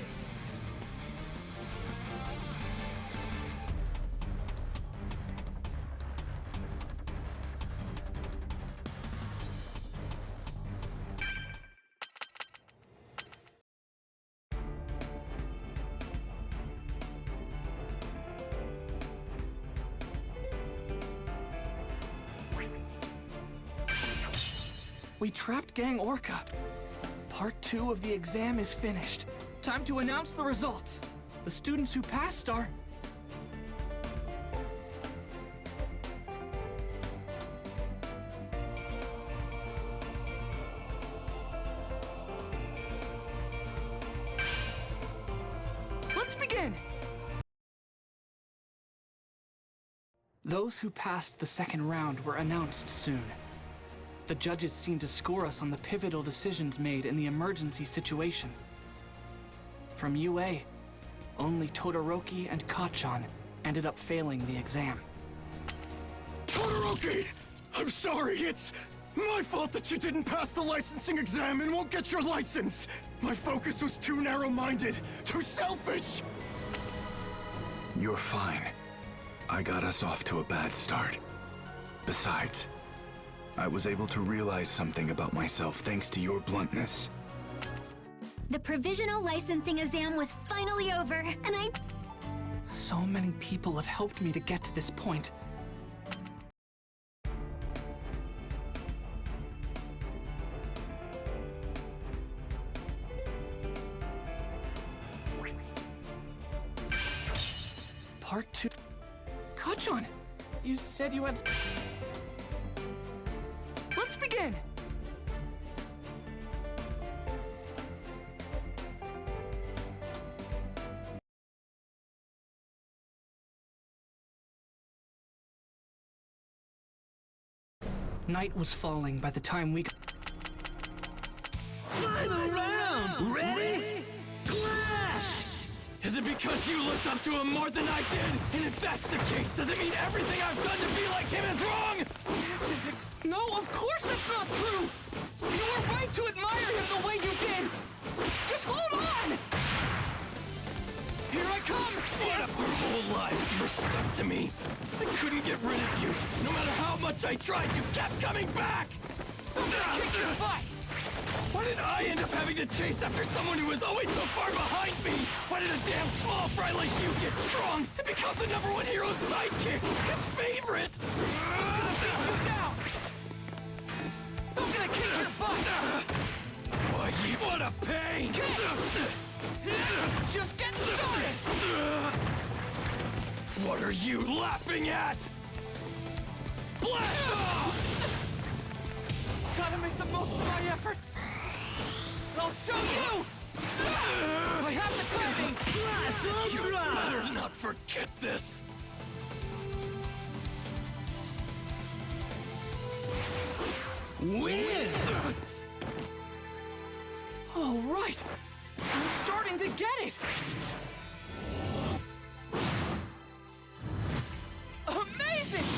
We trapped Gang Orca. Part 2 of the exam is finished. Time to announce the results. The students who passed are... Let's begin! Those who passed the second round were announced soon. The judges seemed to score us on the pivotal decisions made in the emergency situation. From UA, only Todoroki and Kachan ended up failing the exam. Todoroki! I'm sorry, it's my fault that you didn't pass the licensing exam and won't get your license! My focus was too narrow-minded, too selfish! You're fine. I got us off to a bad start. Besides, I was able to realize something about myself thanks to your bluntness. The provisional licensing exam was finally over, and So many people have helped me to get to this point. Part 2. Kachan, you said you had... Let's begin! Night was falling by the time we... Final round! Ready? Clash! Is it because you looked up to him more than I did? And if that's the case, does it mean everything I've done to be like him is wrong? This is No, of course that's not true! You were right to admire him the way you did! Just hold on! Here I come! What if our whole lives you were stuck to me? I couldn't get rid of you. No matter how much I tried, you kept coming back! I'm gonna kick your butt! Why did I end up having to chase after someone who was always so far behind me? Why did a damn small fry like you get strong and become the #1 hero's sidekick? His favorite! I'm gonna beat you down! I'm gonna kick your butt! Why, what a pain! Just getting started! What are you laughing at? Blast off! Gotta make the most of my effort! I'll show you! I have the timing! Blast You better not forget this! Win! All right! I'm starting to get it! Amazing!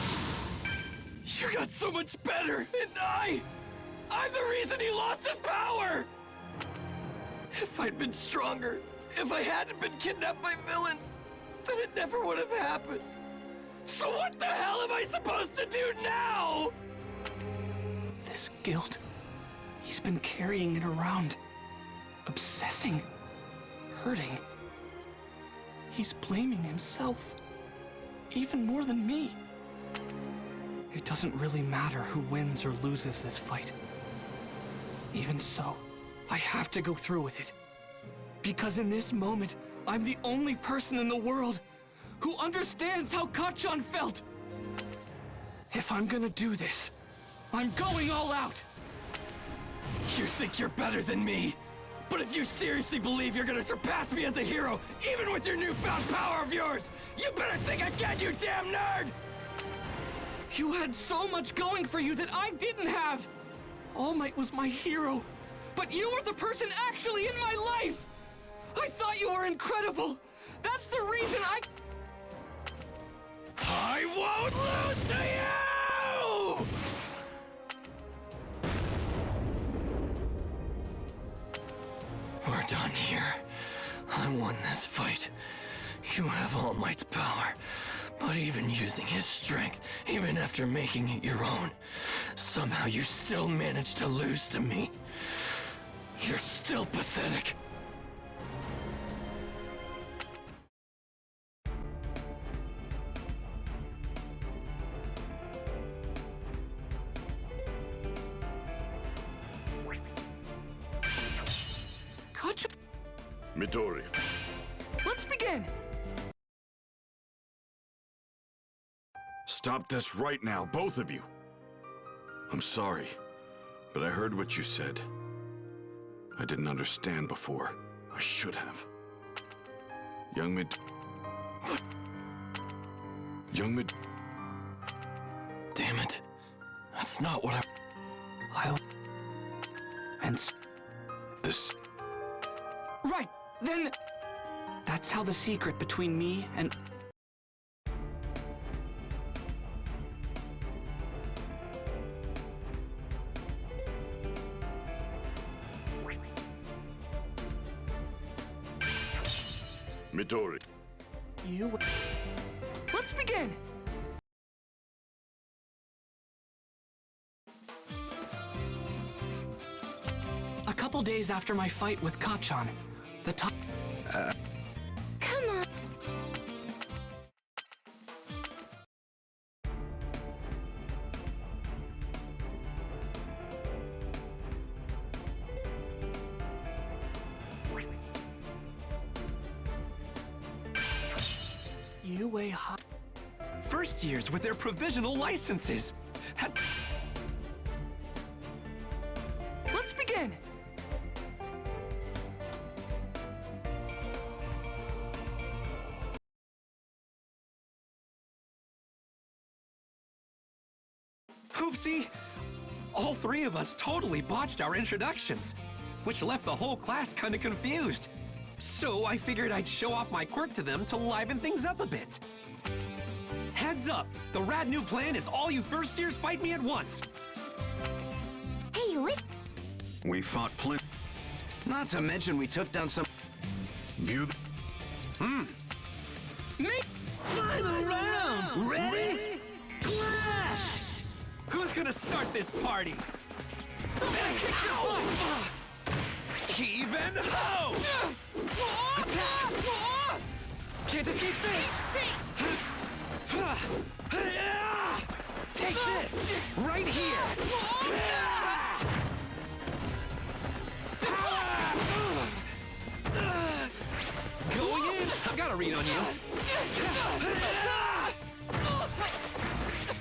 You got so much better, and I'm the reason he lost his power! If I'd been stronger, if I hadn't been kidnapped by villains, then it never would have happened. So what the hell am I supposed to do now? This guilt, he's been carrying it around, obsessing, hurting. He's blaming himself, even more than me. It doesn't really matter who wins or loses this fight. Even so, I have to go through with it. Because in this moment, I'm the only person in the world who understands how Kachan felt. If I'm gonna do this, I'm going all out. You think you're better than me? But if you seriously believe you're gonna surpass me as a hero, even with your newfound power of yours, you better think again, you damn nerd! You had so much going for you that I didn't have. All Might was my hero, but you were the person actually in my life. I thought you were incredible. That's the reason I won't lose to you! We're done here. I won this fight. You have All Might's power, but even using his strength, even after making it your own, somehow you still managed to lose to me. You're still pathetic. Midori. Let's begin! Stop this right now, both of you. I'm sorry, but I heard what you said. I didn't understand before. I should have. Young Mid... Damn it. That's not what I'll... And... This... Right, then... That's how the secret between me and... Midori. You... Let's begin! A couple days after my fight with Kachan, the top... Come on. First years with their provisional licenses. Let's begin! Oopsie! All three of us totally botched our introductions, which left the whole class kinda confused. So I figured I'd show off my quirk to them to liven things up a bit. Heads up! The rad new plan is all you first years fight me at once! Hey, listen. We fought plenty. Not to mention we took down some... View the... Final round! Ready? Clash! Who's gonna start this party? Heave and ho! Attack! Can't defeat this! Take this! Right here! Going in! I've got a read on you!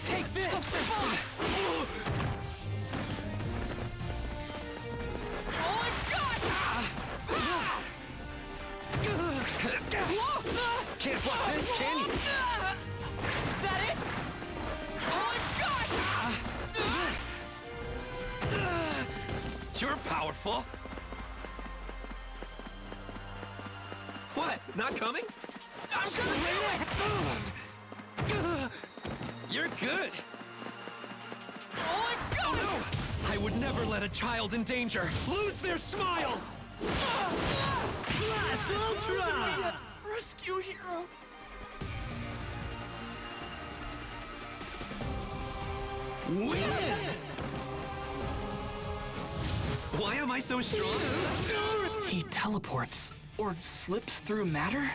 Take this! Can't block this, can you? Is that it? Oh my god! You're powerful. What? Not coming? I'm gonna do it! You're good. Oh my god! Oh no! I would never let a child in danger lose their smile! Blast Ultra! Rescue hero! Win! Why am I so strong? He teleports, or slips through matter?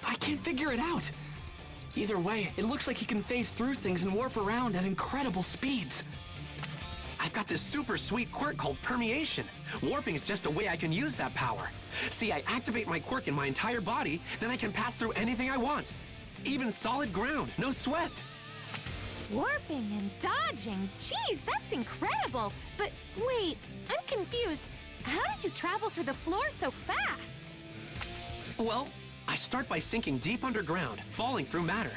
I can't figure it out. Either way, it looks like he can phase through things and warp around at incredible speeds. I've got this super sweet quirk called Permeation. Warping is just a way I can use that power. See, I activate my quirk in my entire body, then I can pass through anything I want. Even solid ground, no sweat. Warping and dodging. Geez, that's incredible. But wait, I'm confused. How did you travel through the floor so fast? Well, I start by sinking deep underground, falling through matter.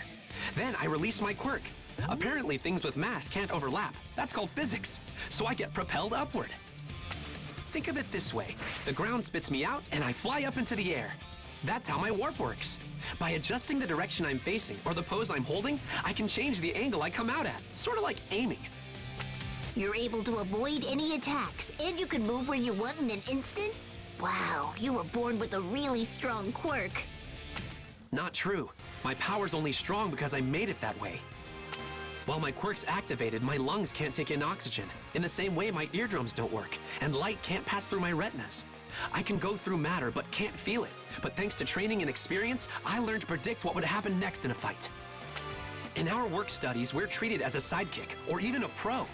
Then I release my quirk. Apparently things with mass can't overlap. That's called physics. So I get propelled upward. Think of it this way. The ground spits me out and I fly up into the air. That's how my warp works. By adjusting the direction I'm facing or the pose I'm holding, I can change the angle I come out at. Sort of like aiming. You're able to avoid any attacks, and you can move where you want in an instant? Wow, you were born with a really strong quirk. Not true. My power's only strong because I made it that way. While my quirk's activated, my lungs can't take in oxygen. In the same way, my eardrums don't work, and light can't pass through my retinas. I can go through matter, but can't feel it. But thanks to training and experience, I learned to predict what would happen next in a fight. In our work studies, we're treated as a sidekick, or even a pro.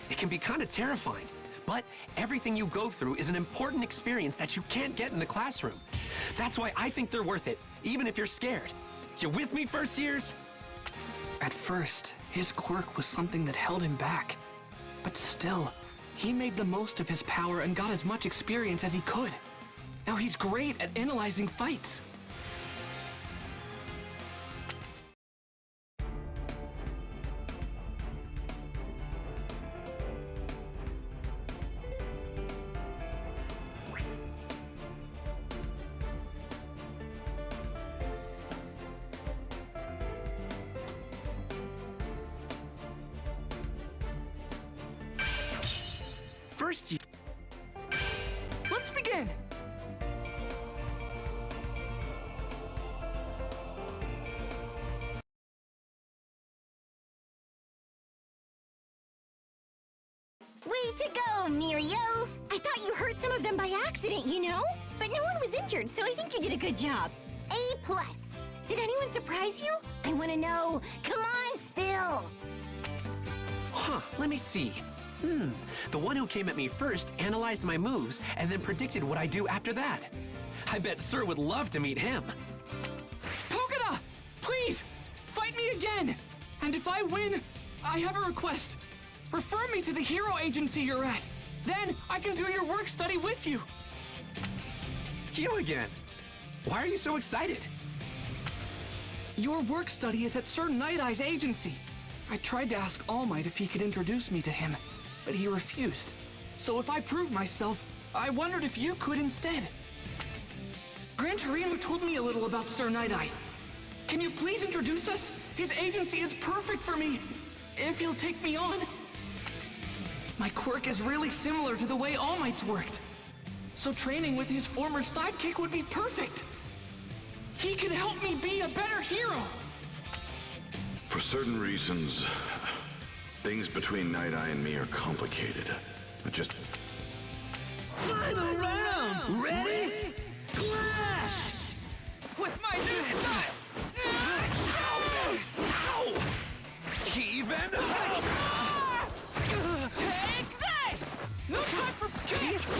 It can be kind of terrifying. But everything you go through is an important experience that you can't get in the classroom. That's why I think they're worth it, even if you're scared. You with me, first years? At first, his quirk was something that held him back. But still, he made the most of his power and got as much experience as he could. Now he's great at analyzing fights. First year. Let's begin! Way to go, Mirio! I thought you hurt some of them by accident, you know? But no one was injured, so I think you did a good job. A+. Did anyone surprise you? I want to know. Come on, spill! Huh, let me see. The one who came at me first analyzed my moves and then predicted what I'd do after that. I bet Sir would love to meet him. Pokeda! Please! Fight me again! And if I win, I have a request. Refer me to the hero agency you're at. Then I can do your work study with you. You again? Why are you so excited? Your work study is at Sir Night Eye's agency. I tried to ask All Might if he could introduce me to him, but he refused. So if I prove myself, I wondered if you could instead. Gran Torino told me a little about Sir Night Eye. Can you please introduce us? His agency is perfect for me, if he'll take me on. My quirk is really similar to the way All Might's worked. So training with his former sidekick would be perfect. He could help me be a better hero. For certain reasons, things between Night Eye and me are complicated. But just... Final round! Ready? Clash! With my new style! Ow! Even? Take this! No time for kicks!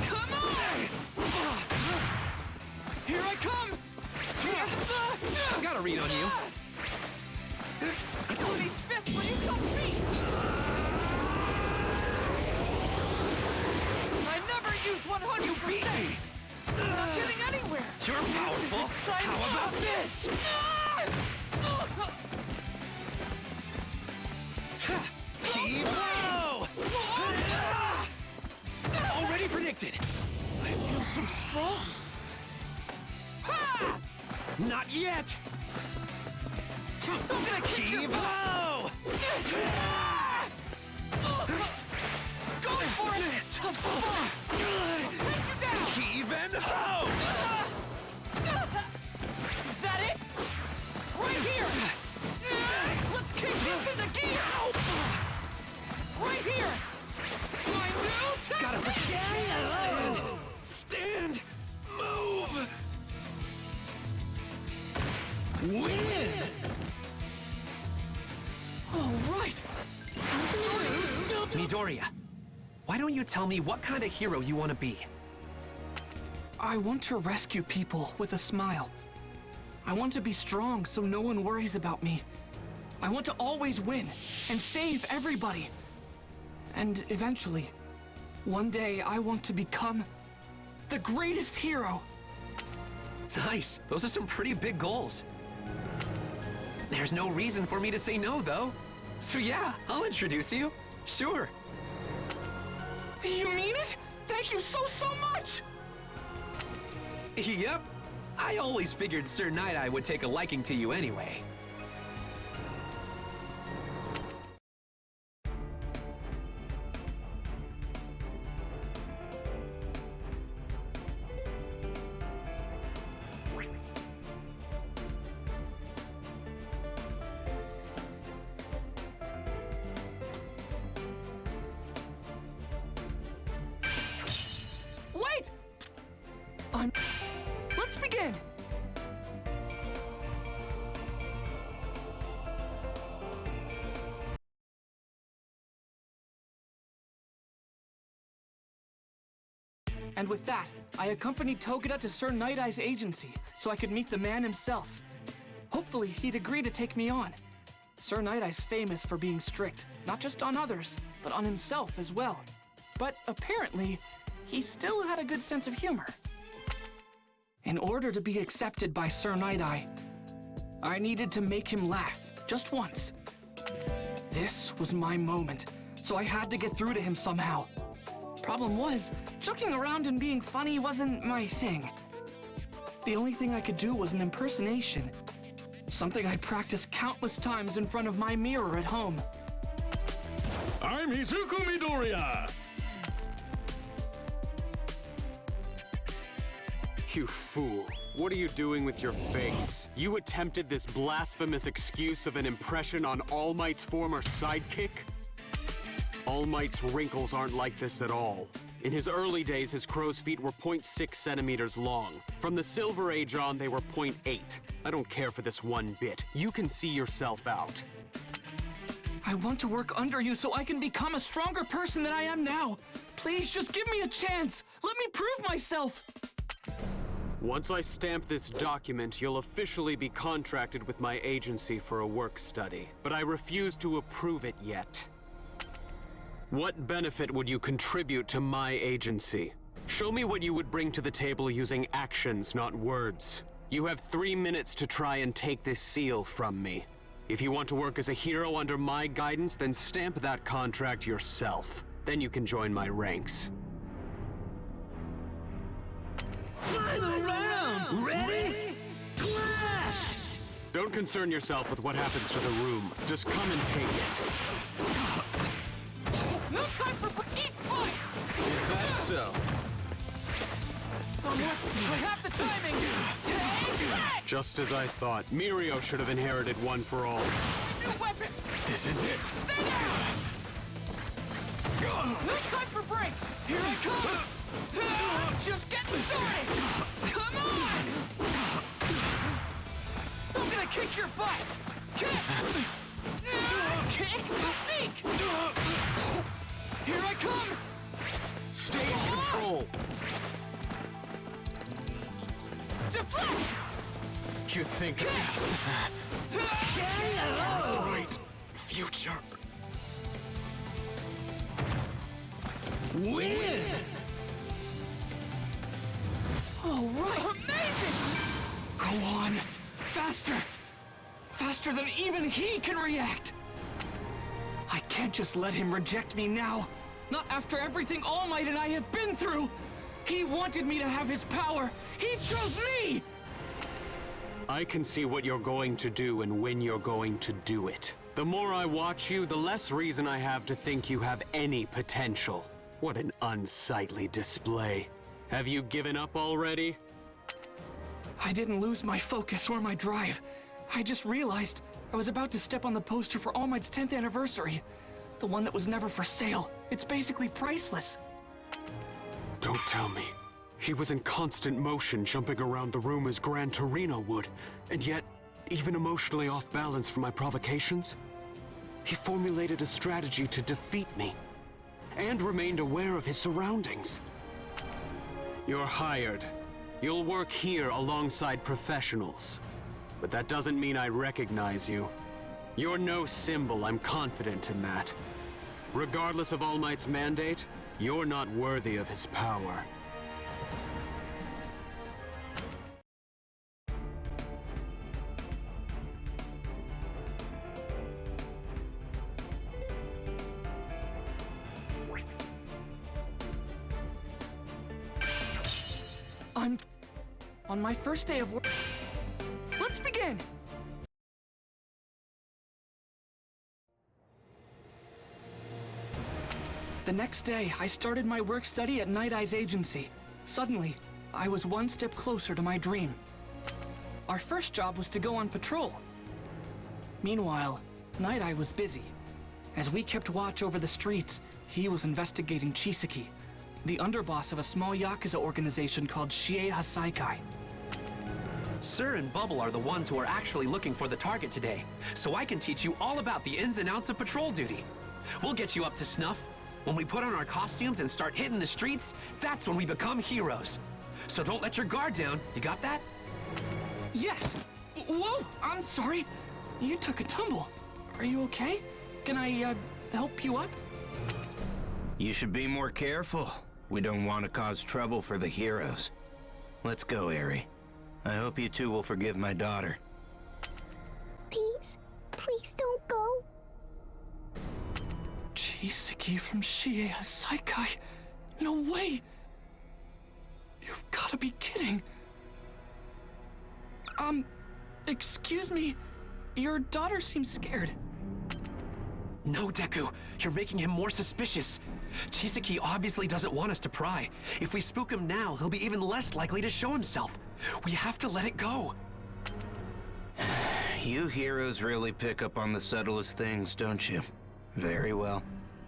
Come on! Here I come! I got a read on you. Who needs fists when you got me? I never use 100%! You beat me! I'm not getting anywhere! You're powerful! How about this? Evo! Already predicted! I feel so strong! Ha! Not yet! I'm gonna kick you! Evo! Going for it! Tough spot! I'll take you down! Even ho! Is that it? Right here! Let's kick into the gear! Right here! My new technique! Gotta stand! Stand! Move! Win! All right! Midoriya, why don't you tell me what kind of hero you want to be? I want to rescue people with a smile. I want to be strong so no one worries about me. I want to always win and save everybody. And eventually, one day I want to become the greatest hero. Nice. Those are some pretty big goals. There's no reason for me to say no, though. So yeah, I'll introduce you. Sure. You mean it? Thank you so much! Yep. I always figured Sir Night-Eye would take a liking to you anyway. Wait! Let's begin! And with that, I accompanied Togeda to Sir Night-Eye's agency so I could meet the man himself. Hopefully, he'd agree to take me on. Sir Night-Eye's famous for being strict, not just on others, but on himself as well. But apparently, he still had a good sense of humor. In order to be accepted by Sir Night-Eye, I needed to make him laugh, just once. This was my moment, so I had to get through to him somehow. Problem was, joking around and being funny wasn't my thing. The only thing I could do was an impersonation, something I'd practiced countless times in front of my mirror at home. I'm Izuku Midoriya! You fool. What are you doing with your face? You attempted this blasphemous excuse of an impression on All Might's former sidekick? All Might's wrinkles aren't like this at all. In his early days, his crow's feet were 0.6 centimeters long. From the Silver Age on, they were 0.8. I don't care for this one bit. You can see yourself out. I want to work under you so I can become a stronger person than I am now. Please, just give me a chance. Let me prove myself. Once I stamp this document, you'll officially be contracted with my agency for a work study. But I refuse to approve it yet. What benefit would you contribute to my agency? Show me what you would bring to the table using actions, not words. You have 3 minutes to try and take this seal from me. If you want to work as a hero under my guidance, then stamp that contract yourself. Then you can join my ranks. Final round! Ready? Clash! Don't concern yourself with what happens to the room. Just come and take it. No time for eat fight! Is that so? I have the timing! Take that! Just as I thought. Mirio should have inherited One for All. New weapon! This is it. Stay down! No time for breaks! Here I come! Just getting started! Come on! I'm gonna kick your butt! Kick! Kick technique! Here I come! Stay in control! Deflect! You think bright future. Win! All right. Amazing! Go on. Faster. Faster than even he can react. I can't just let him reject me now. Not after everything All Might and I have been through. He wanted me to have his power. He chose me! I can see what you're going to do and when you're going to do it. The more I watch you, the less reason I have to think you have any potential. What an unsightly display. Have you given up already? I didn't lose my focus or my drive. I just realized I was about to step on the poster for All Might's 10th anniversary. The one that was never for sale. It's basically priceless. Don't tell me. He was in constant motion, jumping around the room as Gran Torino would, and yet, even emotionally off balance from my provocations, he formulated a strategy to defeat me, and remained aware of his surroundings. You're hired. You'll work here alongside professionals. but that doesn't mean I recognize you. You're no symbol, I'm confident in that. Regardless of All Might's mandate, you're not worthy of his power. I'm on my first day of work. Let's begin! The next day, I started my work study at Night Eye's agency. Suddenly, I was one step closer to my dream. Our first job was to go on patrol. Meanwhile, Night Eye was busy. As we kept watch over the streets, he was investigating Chisaki, the underboss of a small Yakuza organization called Shie Hasaikai. Sir and Bubble are the ones who are actually looking for the target today, so I can teach you all about the ins and outs of patrol duty. We'll get you up to snuff. When we put on our costumes and start hitting the streets, that's when we become heroes. So don't let your guard down, you got that? Yes! Whoa! I'm sorry. You took a tumble. Are you okay? Can I, help you up? You should be more careful. We don't want to cause trouble for the heroes. Let's go, Eri. I hope you two will forgive my daughter. Please, please don't go. Chisaki from Shie Hasaikai? No way! You've gotta be kidding. Excuse me. Your daughter seems scared. No, Deku. You're making him more suspicious. Chisaki obviously doesn't want us to pry. If we spook him now, he'll be even less likely to show himself. We have to let it go. You heroes really pick up on the subtlest things, don't you? Very well.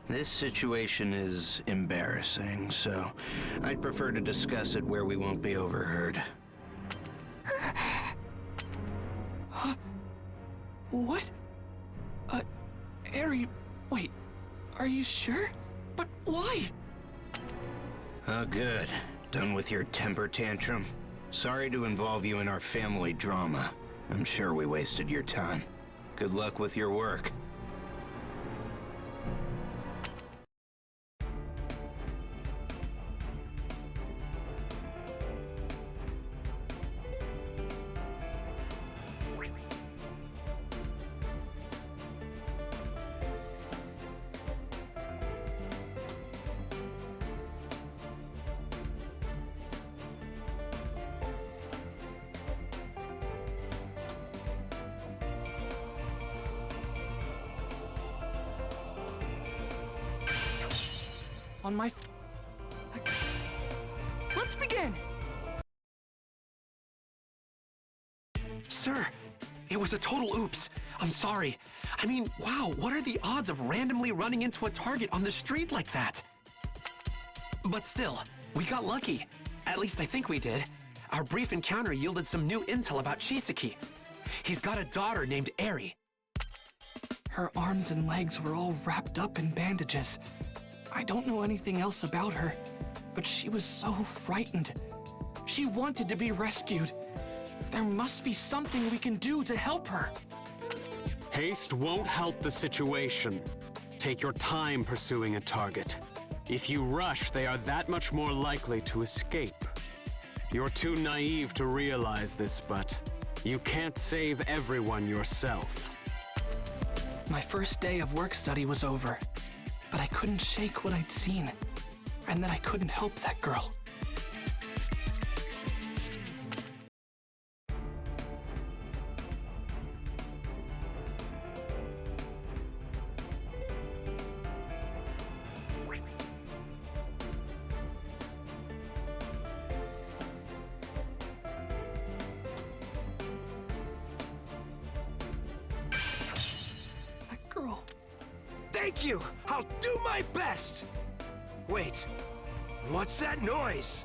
This situation is embarrassing, so I'd prefer to discuss it where we won't be overheard. What? Eri, wait, are you sure? But why? Oh, good. Done with your temper tantrum? Sorry to involve you in our family drama. I'm sure we wasted your time. Good luck with your work. On my... Let's begin! Sir, it was a total oops. I'm sorry. I mean, wow, what are the odds of randomly running into a target on the street like that? But still, we got lucky. At least I think we did. Our brief encounter yielded some new intel about Chisaki. He's got a daughter named Eri. Her arms and legs were all wrapped up in bandages. I don't know anything else about her, but she was so frightened. She wanted to be rescued. There must be something we can do to help her. Haste won't help the situation. Take your time pursuing a target. If you rush, they are that much more likely to escape. You're too naive to realize this, but you can't save everyone yourself. My first day of work study was over, but I couldn't shake what I'd seen, and that I couldn't help that girl. Thank you! I'll do my best! Wait, what's that noise?